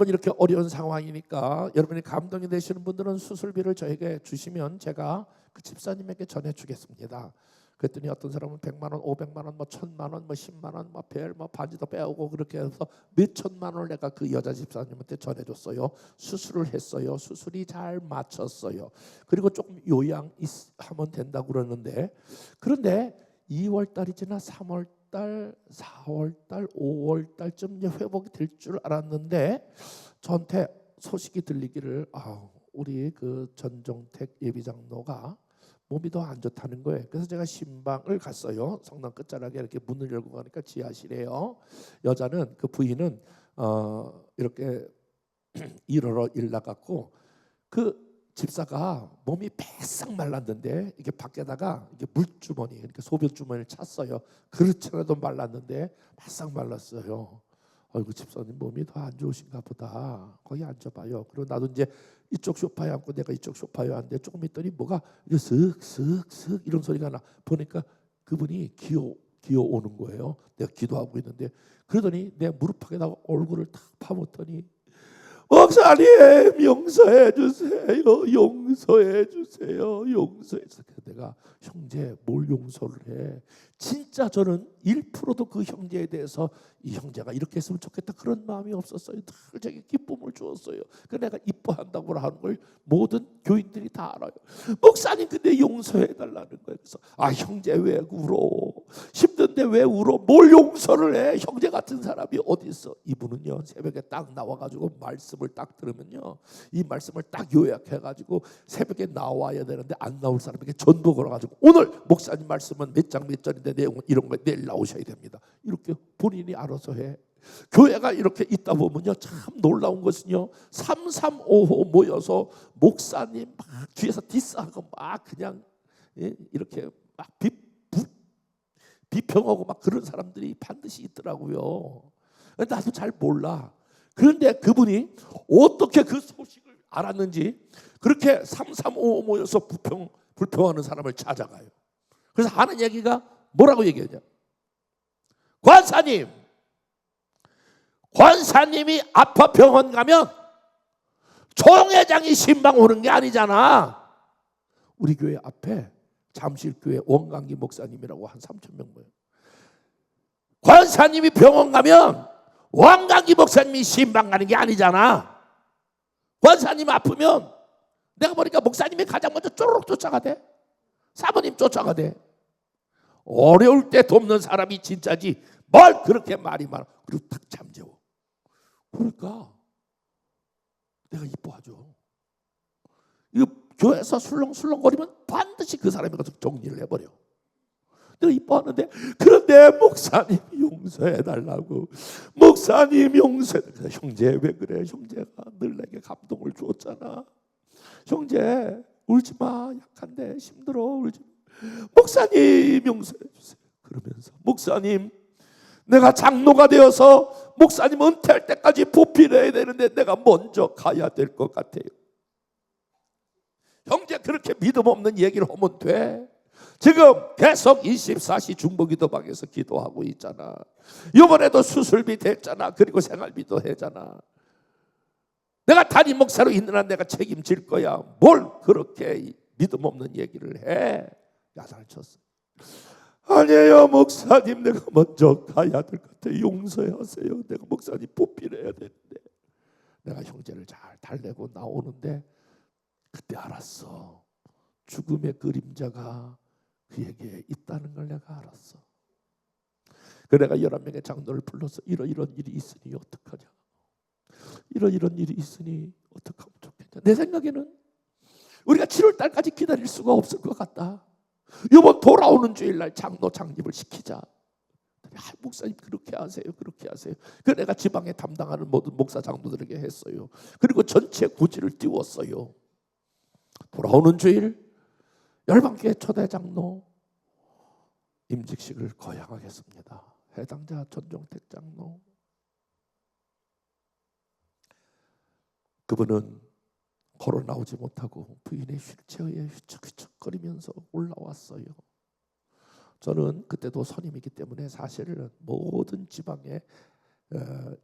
이렇게 어려운 상황이니까 여러분이 감동이 되시는 분들은 수술비를 저에게 주시면 제가 그 집사님에게 전해주겠습니다. 그랬더니 어떤 사람은 100만 원, 500만 원, 뭐 1,000만 원, 뭐 10만 원, 뭐 별, 뭐 반지도 빼오고 그렇게 해서 몇 천만 원을 내가 그 여자 집사님한테 전해줬어요. 수술을 했어요. 수술이 잘 맞췄어요. 그리고 조금 요양하면 된다고 그러는데, 그런데 2월 달이 지나 3월 달, 4월 달, 5월 달쯤 이제 회복이 될 줄 알았는데 저한테 소식이 들리기를 우리 그 전종택 예비장로가 몸이 더 안 좋다는 거예요. 그래서 제가 신방을 갔어요. 성당 끝자락에 이렇게 문을 열고 가니까 지하실이에요. 여자는 그 부인은 이렇게 일하러 일 나갔고 그 집사가 몸이 바싹 말랐는데 이게 밖에다가 이게 물주머니, 그러니까 소변 주머니를 찼어요. 그렇지라도 말랐는데 바싹 말랐어요. 아이고 집사님 몸이 더 안 좋으신가 보다. 거기 앉아봐요. 그리고 나도 이제 이쪽 소파에 앉고 내가 이쪽 소파에 앉는데 조금 있더니 뭐가 슥슥슥 이런 소리가 나. 보니까 그분이 기어 오는 거예요. 내가 기도하고 있는데 그러더니 내 무릎팍에다가 얼굴을 탁 파묻더니 목사님 용서해 주세요. 용서해 주세요. 용서해 주세요. 내가 형제 뭘 용서를 해. 진짜 저는 1%도 그 형제에 대해서 이 형제가 이렇게 했으면 좋겠다 그런 마음이 없었어요. 늘 제게 기쁨을 주었어요. 그 내가 이뻐한다고 하는 걸 모든 교인들이 다 알아요. 목사님 근데 용서해 달라는 거예요. 그래서 형제 왜 울어? 힘든데 왜 울어? 뭘 용서를 해? 형제 같은 사람이 어디 있어? 이분은요 새벽에 딱 나와가지고 말씀을 딱 들으면요 이 말씀을 딱 요약해가지고 새벽에 나와야 되는데 안 나올 사람에게 전도 걸어가지고 오늘 목사님 말씀은 몇 장 몇 절인데 내용은 이런 거 내일 나오셔야 됩니다. 이렇게 본인이 알아서 해. 교회가 이렇게 있다 보면요 참 놀라운 것은요 3355 모여서 목사님 막 뒤에서 디스하고 막 그냥 이렇게 막 비평하고 막 그런 사람들이 반드시 있더라고요. 나도 잘 몰라. 그런데 그분이 어떻게 그 소식을 알았는지 그렇게 3355 모여서 불평하는 사람을 찾아가요. 그래서 하는 얘기가 뭐라고 얘기하냐? 관사님이 아파 병원 가면 총회장이 신방 오는 게 아니잖아. 우리 교회 앞에 잠실교회 원광기 목사님이라고 한 3,000명 모여. 권사님이 병원 가면 원광기 목사님이 신방 가는 게 아니잖아. 권사님 아프면 내가 보니까 목사님이 가장 먼저 쪼르륵 쫓아가대. 사모님 쫓아가대. 어려울 때 돕는 사람이 진짜지 뭘 그렇게 말이 많아. 그리고 탁 잠재워. 그러니까 내가 이뻐하죠. 이거 교회에서 술렁술렁거리면 반드시 그 사람이 가서 정리를 해버려. 내가 이뻐하는데, 그런데 목사님 용서해달라고. 목사님 용서해. 형제 왜 그래? 형제가 늘 내게 감동을 주었잖아. 형제 울지 마. 약한데 힘들어. 울지 마. 목사님 용서해 주세요. 그러면서 목사님, 내가 장로가 되어서 목사님 은퇴할 때까지 보필해야 되는데 내가 먼저 가야 될 것 같아요. 형제 그렇게 믿음 없는 얘기를 하면 돼? 지금 계속 24시 중보기도방에서 기도하고 있잖아. 이번에도 수술비 됐잖아. 그리고 생활비도 했잖아. 내가 담임 목사로 있는 한 내가 책임질 거야. 뭘 그렇게 믿음 없는 얘기를 해? 야단을 쳤어. 아니에요 목사님, 내가 먼저 가야 될 것 같아요. 용서하세요. 내가 목사님 보필해야 되는데. 내가 형제를 잘 달래고 나오는데 그때 알았어. 죽음의 그림자가 그에게 있다는 걸 내가 알았어. 그래서 내가 11명의 장로를 불러서 이런 일이 있으니 어떡하냐. 이런 일이 있으니 어떡하면 좋겠냐. 내 생각에는 우리가 7월 달까지 기다릴 수가 없을 것 같다. 이번 돌아오는 주일날 장로 창립을 시키자. 목사님 그렇게 하세요. 그렇게 하세요. 그래서 내가 지방에 담당하는 모든 목사 장로들에게 했어요. 그리고 전체 구지를 띄웠어요. 돌아오는 주일 열방교회 초대 장로 임직식을 거행하겠습니다. 해당자 전종택 장로. 그분은 걸어 나오지 못하고 부인의 휠체어에 휘척휘척거리면서 올라왔어요. 저는 그때도 선임이기 때문에 사실은 모든 지방에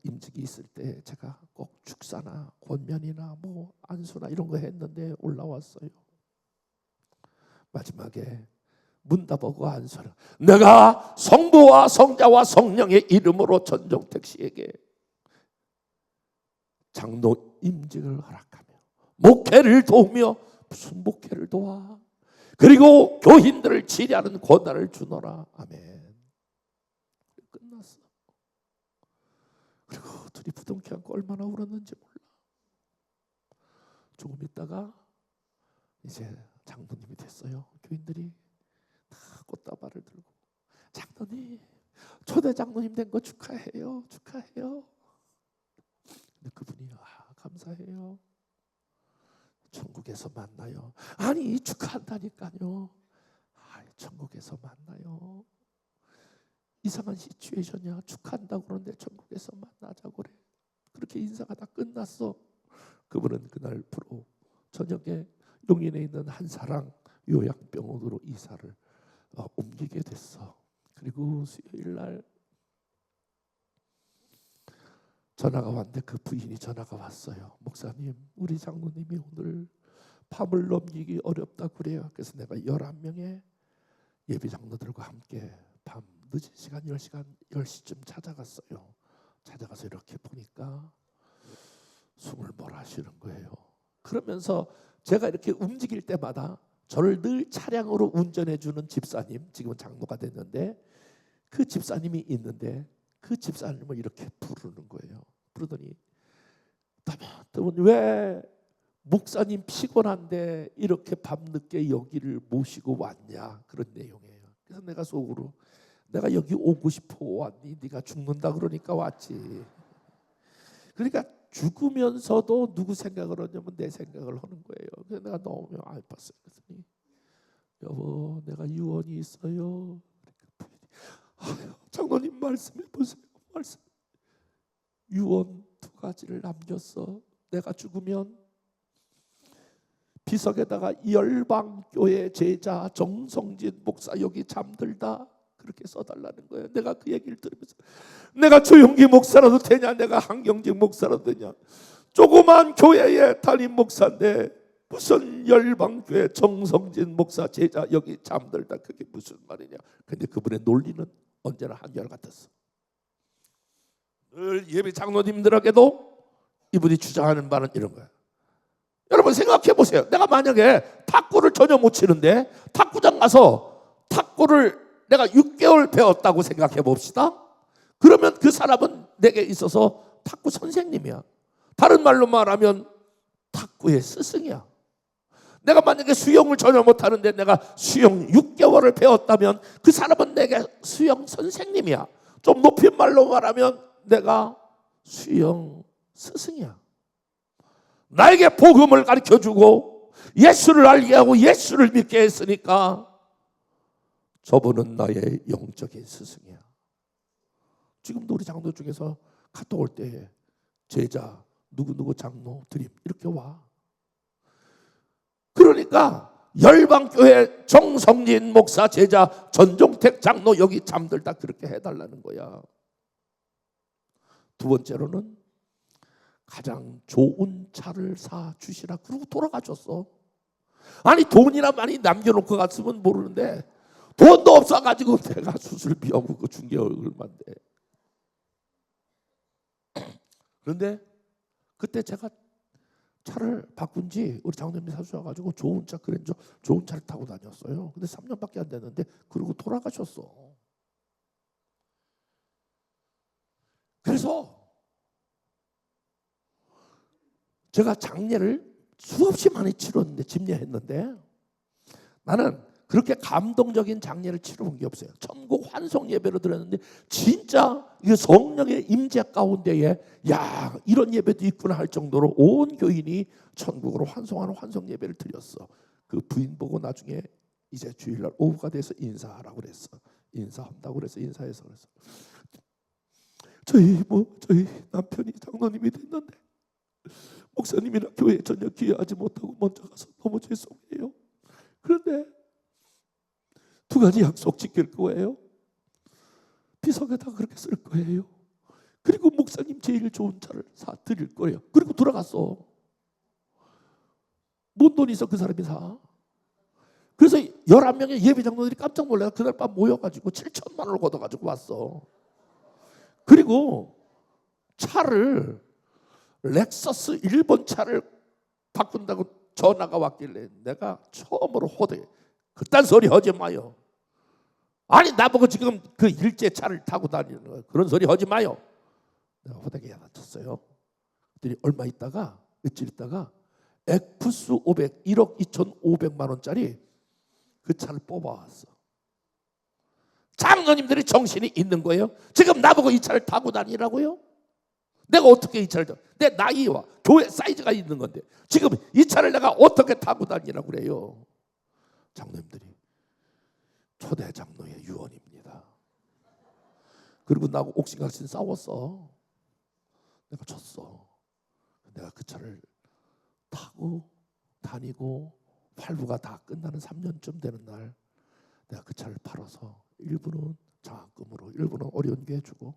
임직이 있을 때 제가 꼭 축사나 권면이나 뭐 안수나 이런 거 했는데 올라왔어요. 마지막에 문답하고 안수를 내가 성부와 성자와 성령의 이름으로 전종택 씨에게 장로 임직을 허락하며 목회를 도우며, 무슨 목회를 도와? 그리고 교인들을 치료하는 권한을 주노라. 아멘. 끝났어. 그리고 둘이 부둥켜 안고 얼마나 울었는지 몰라. 조금 있다가 이제 장로님이 됐어요. 교인들이 다 꽃다발을 들고 장로님, 초대 장로님 된 거 축하해요. 축하해요. 근데 그분이 감사해요. 천국에서 만나요. 아니 축하한다니까요. 천국에서 만나요. 이상한 시츄에이션이야. 축하한다고 그러는데 천국에서 만나자고 그래. 그렇게 인사가 다 끝났어. 그분은 그날 프로 저녁에 용인에 있는 한사랑 요양병원으로 이사를 옮기게 됐어. 그리고 수요일 날 전화가 왔는데 그 부인이 전화가 왔어요. 목사님, 우리 장로님이 오늘 밤을 넘기기 어렵다고 그래요. 그래서 내가 11명의 예비 장로들과 함께 밤 늦은 시간 10시쯤 찾아갔어요. 찾아가서 이렇게 보니까 숨을 몰아쉬는 거예요. 그러면서 제가 이렇게 움직일 때마다 저를 늘 차량으로 운전해주는 집사님, 지금은 장로가 됐는데 그 집사님이 있는데 그 집사님을 이렇게 부르는 거예요. 부르더니 왜 목사님 피곤한데 이렇게 밤늦게 여기를 모시고 왔냐, 그런 내용이에요. 그래서 내가 속으로 내가 여기 오고 싶어 왔니? 네가 죽는다 그러니까 왔지. 그러니까 죽으면서도 누구 생각을 하냐면 내 생각을 하는 거예요. 그래서 내가 너무 아팠어요. 그랬더니 여보, 내가 유언이 있어요. 장로님 말씀해 보세요. 말씀. 유언 2가지를 남겼어. 내가 죽으면 비석에다가 열방교회 제자 정성진 목사 여기 잠들다 그렇게 써달라는 거예요. 내가 그 얘기를 들으면서 내가 조용기 목사라도 되냐, 내가 한경직 목사라도 되냐, 조그만 교회의 담임 목사인데 무슨 열방교회 정성진 목사 제자 여기 잠들다, 그게 무슨 말이냐. 근데 그분의 논리는 언제나 한결같았어. 늘 예배 장로님들에게도 이분이 주장하는 바는 이런 거야. 여러분 생각해 보세요. 내가 만약에 탁구를 전혀 못 치는데 탁구장 가서 탁구를 내가 6개월 배웠다고 생각해 봅시다. 그러면 그 사람은 내게 있어서 탁구 선생님이야. 다른 말로 말하면 탁구의 스승이야. 내가 만약에 수영을 전혀 못하는데 내가 수영 6개월을 배웠다면 그 사람은 내게 수영 선생님이야. 좀 높인 말로 말하면 내가 수영 스승이야. 나에게 복음을 가르쳐주고 예수를 알게 하고 예수를 믿게 했으니까 저분은 나의 영적인 스승이야. 지금도 우리 장로 중에서 카톡 올 때 제자 누구누구 장로 드림 이렇게 와. 그러니까 열방교회 정성진 목사 제자 전종택 장로 여기 잠들다 그렇게 해달라는 거야. 두 번째로는 가장 좋은 차를 사 주시라 그러고 돌아가셨어. 아니 돈이나 많이 남겨놓고 갔으면 모르는데 돈도 없어가지고 내가 수술비하고 그 중개 얼마인데. 그런데 그때 제가 차를 바꾼 지 우리 장로님이 사주셔가지고 좋은 차, 그랜저 좋은 차를 타고 다녔어요. 근데 3년밖에 안 됐는데 그러고 돌아가셨어. 그래서 제가 장례를 수없이 많이 치렀는데, 집례했는데 나는 그렇게 감동적인 장례를 치러본 게 없어요. 천국 환송 예배로 드렸는데 진짜 이 성령의 임재 가운데에 야 이런 예배도 있구나 할 정도로 온 교인이 천국으로 환송하는 환송 예배를 드렸어. 그 부인 보고 나중에 이제 주일날 오후가 돼서 인사하라고 그랬어. 인사한다고 그래서 인사해서 그래서 저희 남편이 장로님이 됐는데 목사님이나 교회에 전혀 기여하지 못하고 먼저 가서 너무 죄송해요. 그런데 두 가지 약속 지킬 거예요. 비석에다 그렇게 쓸 거예요. 그리고 목사님 제일 좋은 차를 사 드릴 거예요. 그리고 돌아갔어. 뭔 돈이 있어 그 사람이 사. 그래서 11명의 예배 장로들이 깜짝 놀라서 그날 밤 모여가지고 7천만 원을 걷어가지고 왔어. 그리고 차를 렉서스 일본 차를 바꾼다고 전화가 왔길래 내가 처음으로 호되게 그딴 소리 하지 마요. 아니 나보고 지금 그 일제 차를 타고 다니는 거야. 그런 소리 하지 마요. 내가 호되게 야단쳤어요. 그랬더니 얼마 있다가 며칠 있다가 엑푸스 500 1억 2,500만 원짜리 그 차를 뽑아왔어. 장로님들이 정신이 있는 거예요. 지금 나보고 이 차를 타고 다니라고요? 내가 어떻게 이 차를 내 나이와 교회 사이즈가 있는 건데 지금 이 차를 내가 어떻게 타고 다니라고 그래요? 장로님들이 초대 장로의 유언입니다. 그리고 나하고 옥신각신 싸웠어. 내가 졌어. 내가 그 차를 타고 다니고 활부가 다 끝나는 3년쯤 되는 날 내가 그 차를 팔아서 일부는 장학금으로 일부는 어려운 게 해주고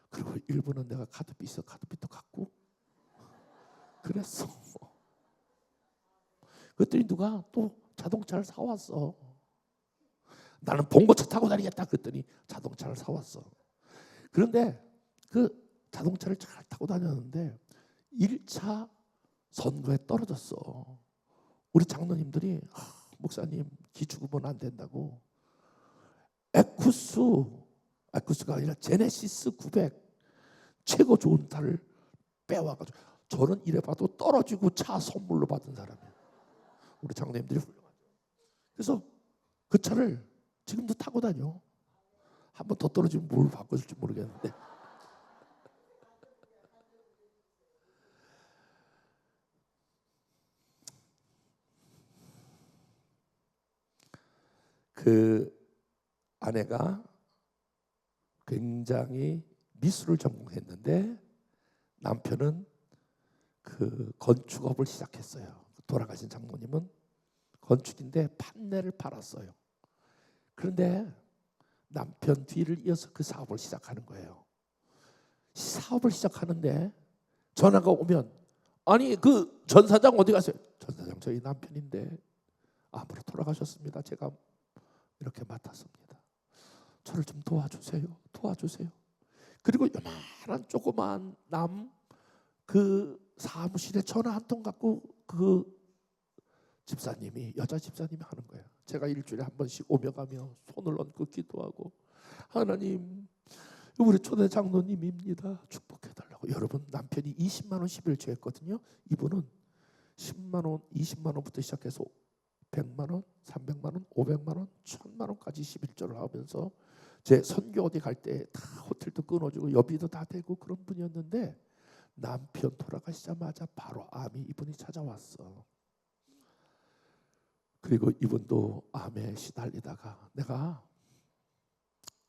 그리고 일부는 내가 카드빚 있어 카드빚도 갚고 그랬어. 그랬더니 누가 또 자동차를 사왔어. 나는 봉고차 타고 다니겠다 그랬더니 자동차를 사왔어. 그런데 그 자동차를 잘 타고 다녔는데 1차 선거에 떨어졌어. 우리 장로님들이 목사님 기축으로는 안 된다고 에쿠스가 아니라 제네시스 900 최고 좋은 차를 빼와가지고 저는 이래봐도 떨어지고 차 선물로 받은 사람이에요. 우리 장로님들이 훌륭하죠. 그래서 그 차를 지금도 타고 다녀. 한 번 더 떨어지면 뭘 바꿔줄지 모르겠는데. 그 아내가 굉장히 미술을 전공했는데 남편은 그 건축업을 시작했어요. 돌아가신 장모님은 건축인데 판넬을 팔았어요. 그런데 남편 뒤를 이어서 그 사업을 시작하는 거예요. 사업을 시작하는데 전화가 오면 아니 그 전사장 어디 가세요? 전사장 저희 남편인데 암으로 돌아가셨습니다. 제가 이렇게 맡았습니다. 저를 좀 도와주세요. 도와주세요. 그리고 요만한 조그만 남 그 사무실에 전화 한 통 갖고 그 집사님이, 여자 집사님이 하는 거예요. 제가 일주일에 한 번씩 오며 가며 손을 얹고 기도하고, 하나님 우리 초대 장로님입니다. 축복해달라고. 여러분, 남편이 20만 원씩 일주했거든요. 이분은 10만 원, 20만 원부터 시작해서 100만 원, 300만 원, 500만 원, 1000만 원까지 11조를 하면서 제 선교 어디 갈 때 다 호텔도 끊어주고 여비도 다 대고 그런 분이었는데, 남편 돌아가시자마자 바로 암이 이분이 찾아왔어. 그리고 이분도 암에 시달리다가 내가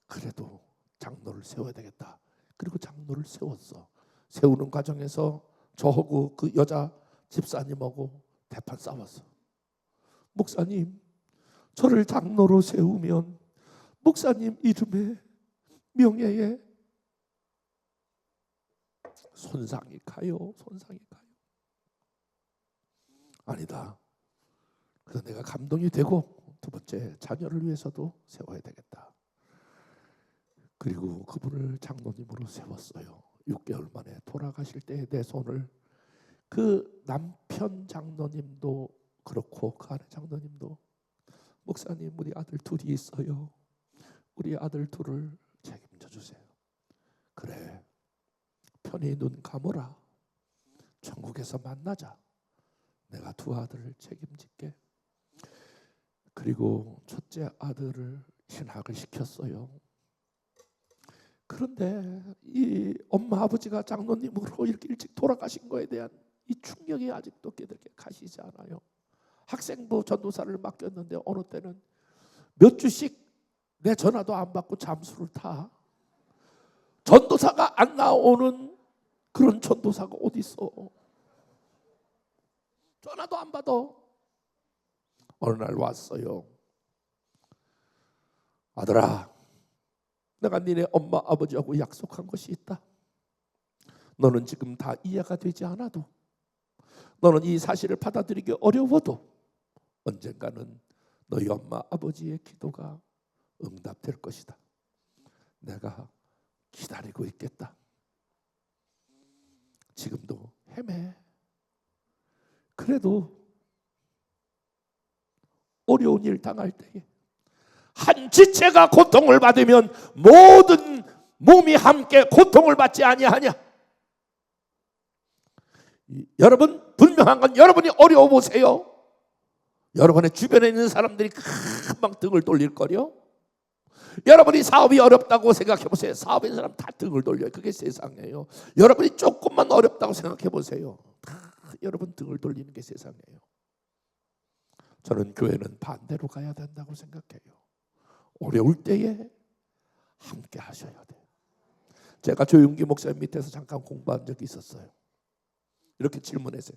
그래도 장로를 세워야 되겠다. 그리고 장로를 세웠어. 세우는 과정에서 저하고 그 여자 집사님하고 대판 싸웠어. 목사님, 저를 장로로 세우면 목사님 이름에, 명예에 손상이 가요. 손상이 가요. 아니다. 그래서 내가 감동이 되고 두 번째, 자녀를 위해서도 세워야 되겠다. 그리고 그분을 장로님으로 세웠어요. 6개월 만에 돌아가실 때 내 손을, 그 남편 장로님도 그렇고 그 아내 장로님도, 목사님 우리 아들 둘이 있어요. 우리 아들 둘을 책임져 주세요. 그래, 편히 눈 감으라. 천국에서 만나자. 내가 두 아들을 책임질게. 그리고 첫째 아들을 신학을 시켰어요. 그런데 이 엄마 아버지가 장로님으로 이렇게 일찍 돌아가신 거에 대한 이 충격이 아직도 깨닫게 가시지 않아요. 학생부 전도사를 맡겼는데 어느 때는 몇 주씩 내 전화도 안 받고 잠수를 타. 전도사가 안 나오는 그런 전도사가 어디 있어? 전화도 안 받아. 어느 날 왔어요. 아들아, 내가 니네 엄마 아버지하고 약속한 것이 있다. 너는 지금 다 이해가 되지 않아도, 너는 이 사실을 받아들이기 어려워도 언젠가는 너희 엄마 아버지의 기도가 응답될 것이다. 내가 기다리고 있겠다. 지금도 헤매. 그래도 어려운 일 당할 때에 한 지체가 고통을 받으면 모든 몸이 함께 고통을 받지 아니하냐. 여러분, 분명한 건 여러분이 어려워 보세요. 여러분의 주변에 있는 사람들이 금방 등을 돌릴 거려. 여러분이 사업이 어렵다고 생각해 보세요. 사업에 있는 사람 다 등을 돌려요. 그게 세상이에요. 여러분이 조금만 어렵다고 생각해 보세요. 다 여러분 등을 돌리는 게 세상이에요. 저는 교회는 반대로 가야 된다고 생각해요. 어려울 때에 함께 하셔야 돼요. 제가 조용기 목사님 밑에서 잠깐 공부한 적이 있었어요. 이렇게 질문했어요.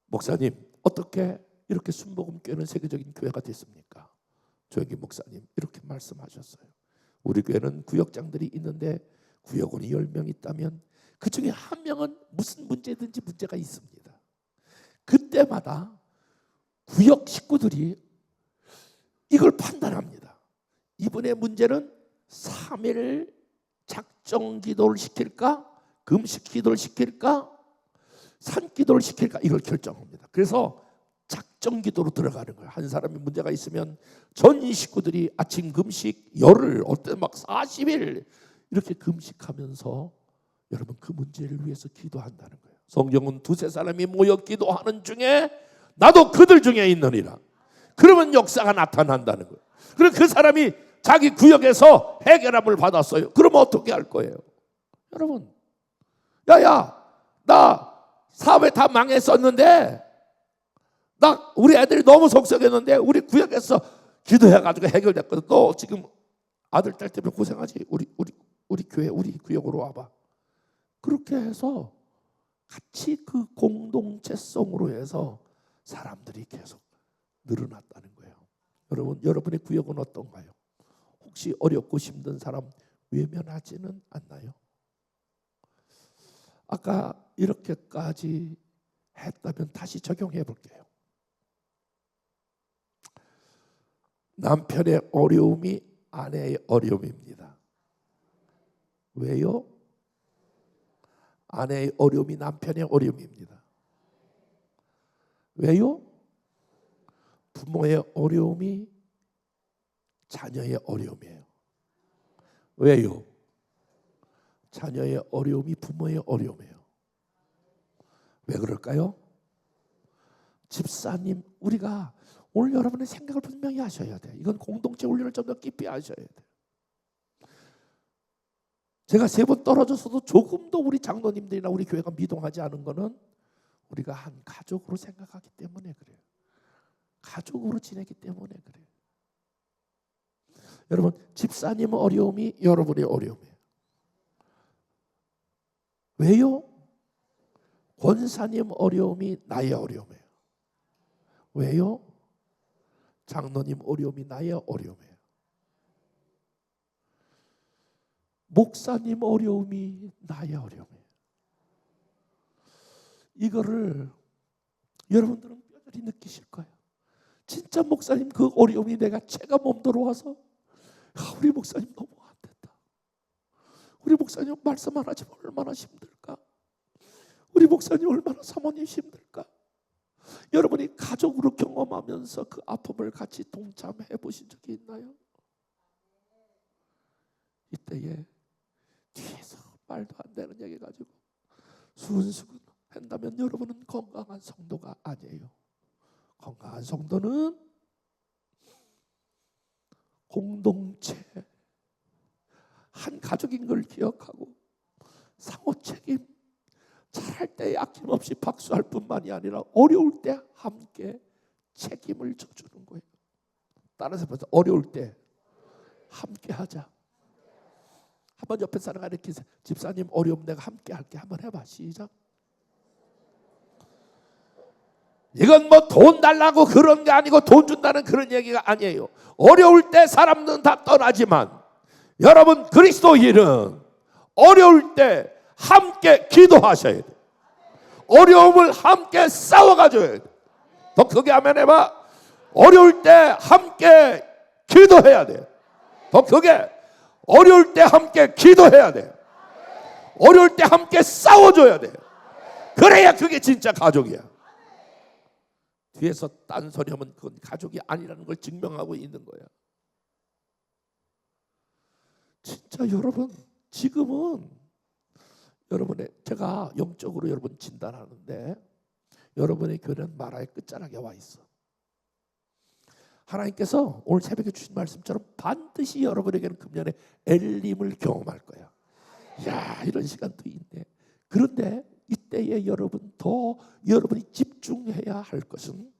목사님, 어떻게 이렇게 순복음교회는 세계적인 교회가 됐습니까? 조용기 목사님 이렇게 말씀하셨어요. 우리 교회는 구역장들이 있는데 구역원이 10명 있다면 그 중에 한 명은 무슨 문제든지 문제가 있습니다. 그때마다 구역 식구들이 이걸 판단합니다. 이분의 문제는 3일 작정 기도를 시킬까, 금식 기도를 시킬까, 산 기도를 시킬까, 이걸 결정합니다. 그래서 작정 기도로 들어가는 거예요. 한 사람이 문제가 있으면 전 식구들이 아침 금식 열흘, 어때 막 40일 이렇게 금식하면서 여러분 그 문제를 위해서 기도한다는 거예요. 성경은 두세 사람이 모여 기도하는 중에 나도 그들 중에 있느니라. 그러면 역사가 나타난다는 거예요. 그리고 그 사람이 자기 구역에서 해결함을 받았어요. 그러면 어떻게 할 거예요? 여러분, 야야, 나 사업에 다 망했었는데, 나 우리 애들이 너무 속썩였는데 우리 구역에서 기도해가지고 해결됐거든. 너 지금 아들 딸 때문에 고생하지? 우리 교회, 우리 구역으로 와봐. 그렇게 해서 같이 그 공동체성으로 해서 사람들이 계속 늘어났다는 거예요. 여러분, 여러분의 구역은 어떤가요? 혹시 어렵고 힘든 사람 외면하지는 않나요? 아까 이렇게까지 했다면 다시 적용해 볼게요. 남편의 어려움이 아내의 어려움입니다. 왜요? 아내의 어려움이 남편의 어려움입니다. 왜요? 부모의 어려움이 자녀의 어려움이에요. 왜요? 자녀의 어려움이 부모의 어려움이에요. 왜 그럴까요? 집사님, 우리가 오늘 여러분의 생각을 분명히 하셔야 돼요. 이건 공동체 훈련을 좀 더 깊이 하셔야 돼요. 제가 3번 떨어져서도 조금 더 우리 장로님들이나 우리 교회가 미동하지 않은 거는 우리가 한 가족으로 생각하기 때문에 그래요. 가족으로 지내기 때문에 그래요. 여러분, 집사님 어려움이 여러분의 어려움이에요. 왜요? 권사님 어려움이 나의 어려움이에요. 왜요? 장로님 어려움이 나의 어려움이에요. 목사님 어려움이 나의 어려움이에요. 이거를 여러분들은 뼈저리 느끼실 거예요. 진짜 목사님 그 어려움이 내가 제가 몸도로 와서 우리 목사님 너무 안 된다. 우리 목사님 말씀 안 하지만 얼마나 힘들까? 우리 목사님 얼마나 사모님 힘들까? 여러분이 가족으로 경험하면서 그 아픔을 같이 동참해 보신 적이 있나요? 이때에 뒤에서 말도 안 되는 얘기 가지고 수근수근 한다면 여러분은 건강한 성도가 아니에요. 건강한 성도는 공동체 한 가족인 걸 기억하고 상호 책임, 잘할 때 아낌없이 박수할 뿐만이 아니라 어려울 때 함께 책임을 져주는 거예요. 따라서 벌써 어려울 때 함께 하자. 한번 옆에 사람과 이렇게 집사님 어려움 내가 함께 할게 한번 해봐. 시작. 이건 뭐 돈 달라고 그런 게 아니고 돈 준다는 그런 얘기가 아니에요. 어려울 때 사람들은 다 떠나지만 여러분 그리스도인은 어려울 때 함께 기도하셔야 돼요. 어려움을 함께 싸워가줘야 돼요. 더 크게 아멘 해봐. 어려울 때 함께 기도해야 돼요. 더 크게. 어려울 때 함께 기도해야 돼요. 어려울 때 함께 싸워줘야 돼요. 그래야 그게 진짜 가족이야. 뒤에서 딴소리하면 그건 가족이 아니라는 걸 증명하고 있는 거야. 진짜 여러분 지금은 여러분의 제가 영적으로 여러분 진단하는데 여러분의 교회는 마라의 끝자락에 와 있어. 하나님께서 오늘 새벽에 주신 말씀처럼 반드시 여러분에게는 금년에 엘림을 경험할 거야. 야, 이런 시간도 있네. 그런데 이때에 여러분 더 여러분이 집중해야 할 것은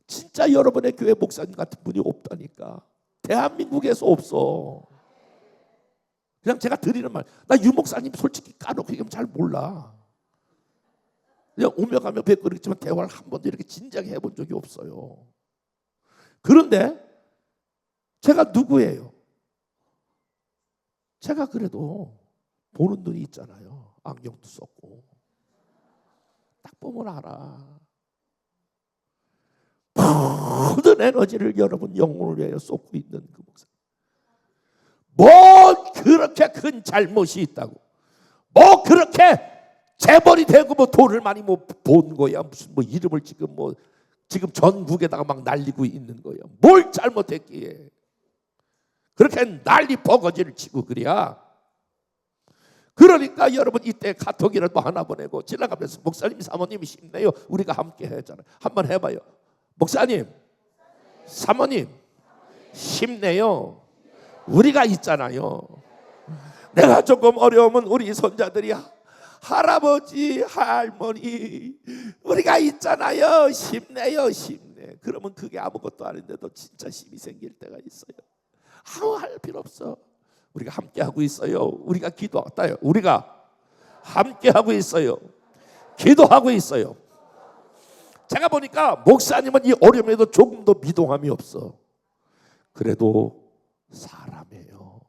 진짜 여러분의 교회 목사님 같은 분이 없다니까. 대한민국에서 없어. 그냥 제가 드리는 말, 나 유 목사님 솔직히 까놓고 얘기하면 잘 몰라. 그냥 오며 가며 뵙고 그랬지만 대화를 한 번도 이렇게 진지하게 해본 적이 없어요. 그런데 제가 누구예요? 제가 그래도 보는 눈이 있잖아요. 안경도 썼고 딱 보면 알아. 모든 에너지를 여러분 영혼을 위하여 쏟고 있는 그 목사. 뭐 그렇게 큰 잘못이 있다고? 뭐 그렇게 재벌이 되고 뭐 돈을 많이 뭐 본 거야? 무슨 뭐 이름을 지금 전국에다가 막 날리고 있는 거야? 뭘 잘못했기에 그렇게 난리 버거지를 치고 그래야? 그러니까 여러분 이때 카톡이라도 하나 보내고 지나가면서 목사님 사모님이 힘내요. 우리가 함께 했잖아요. 한번 해봐요. 목사님, 사모님 힘내요. 우리가 있잖아요. 내가 조금 어려우면 우리 손자들이 할아버지, 할머니 우리가 있잖아요. 힘내요, 힘내. 그러면 그게 아무것도 아닌데도 진짜 힘이 생길 때가 있어요. 아무 할 필요 없어. 우리가 함께 하고 있어요. 우리가 기도하다요. 우리가 함께 하고 있어요. 기도하고 있어요. 제가 보니까 목사님은 이 어려움에도 조금 더 미동함이 없어. 그래도 사람이에요.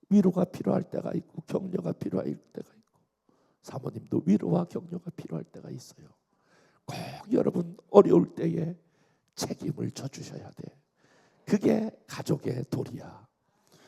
위로가 필요할 때가 있고 격려가 필요할 때가 있고, 사모님도 위로와 격려가 필요할 때가 있어요. 꼭 여러분 어려울 때에 책임을 져주셔야 돼. 그게 가족의 도리야.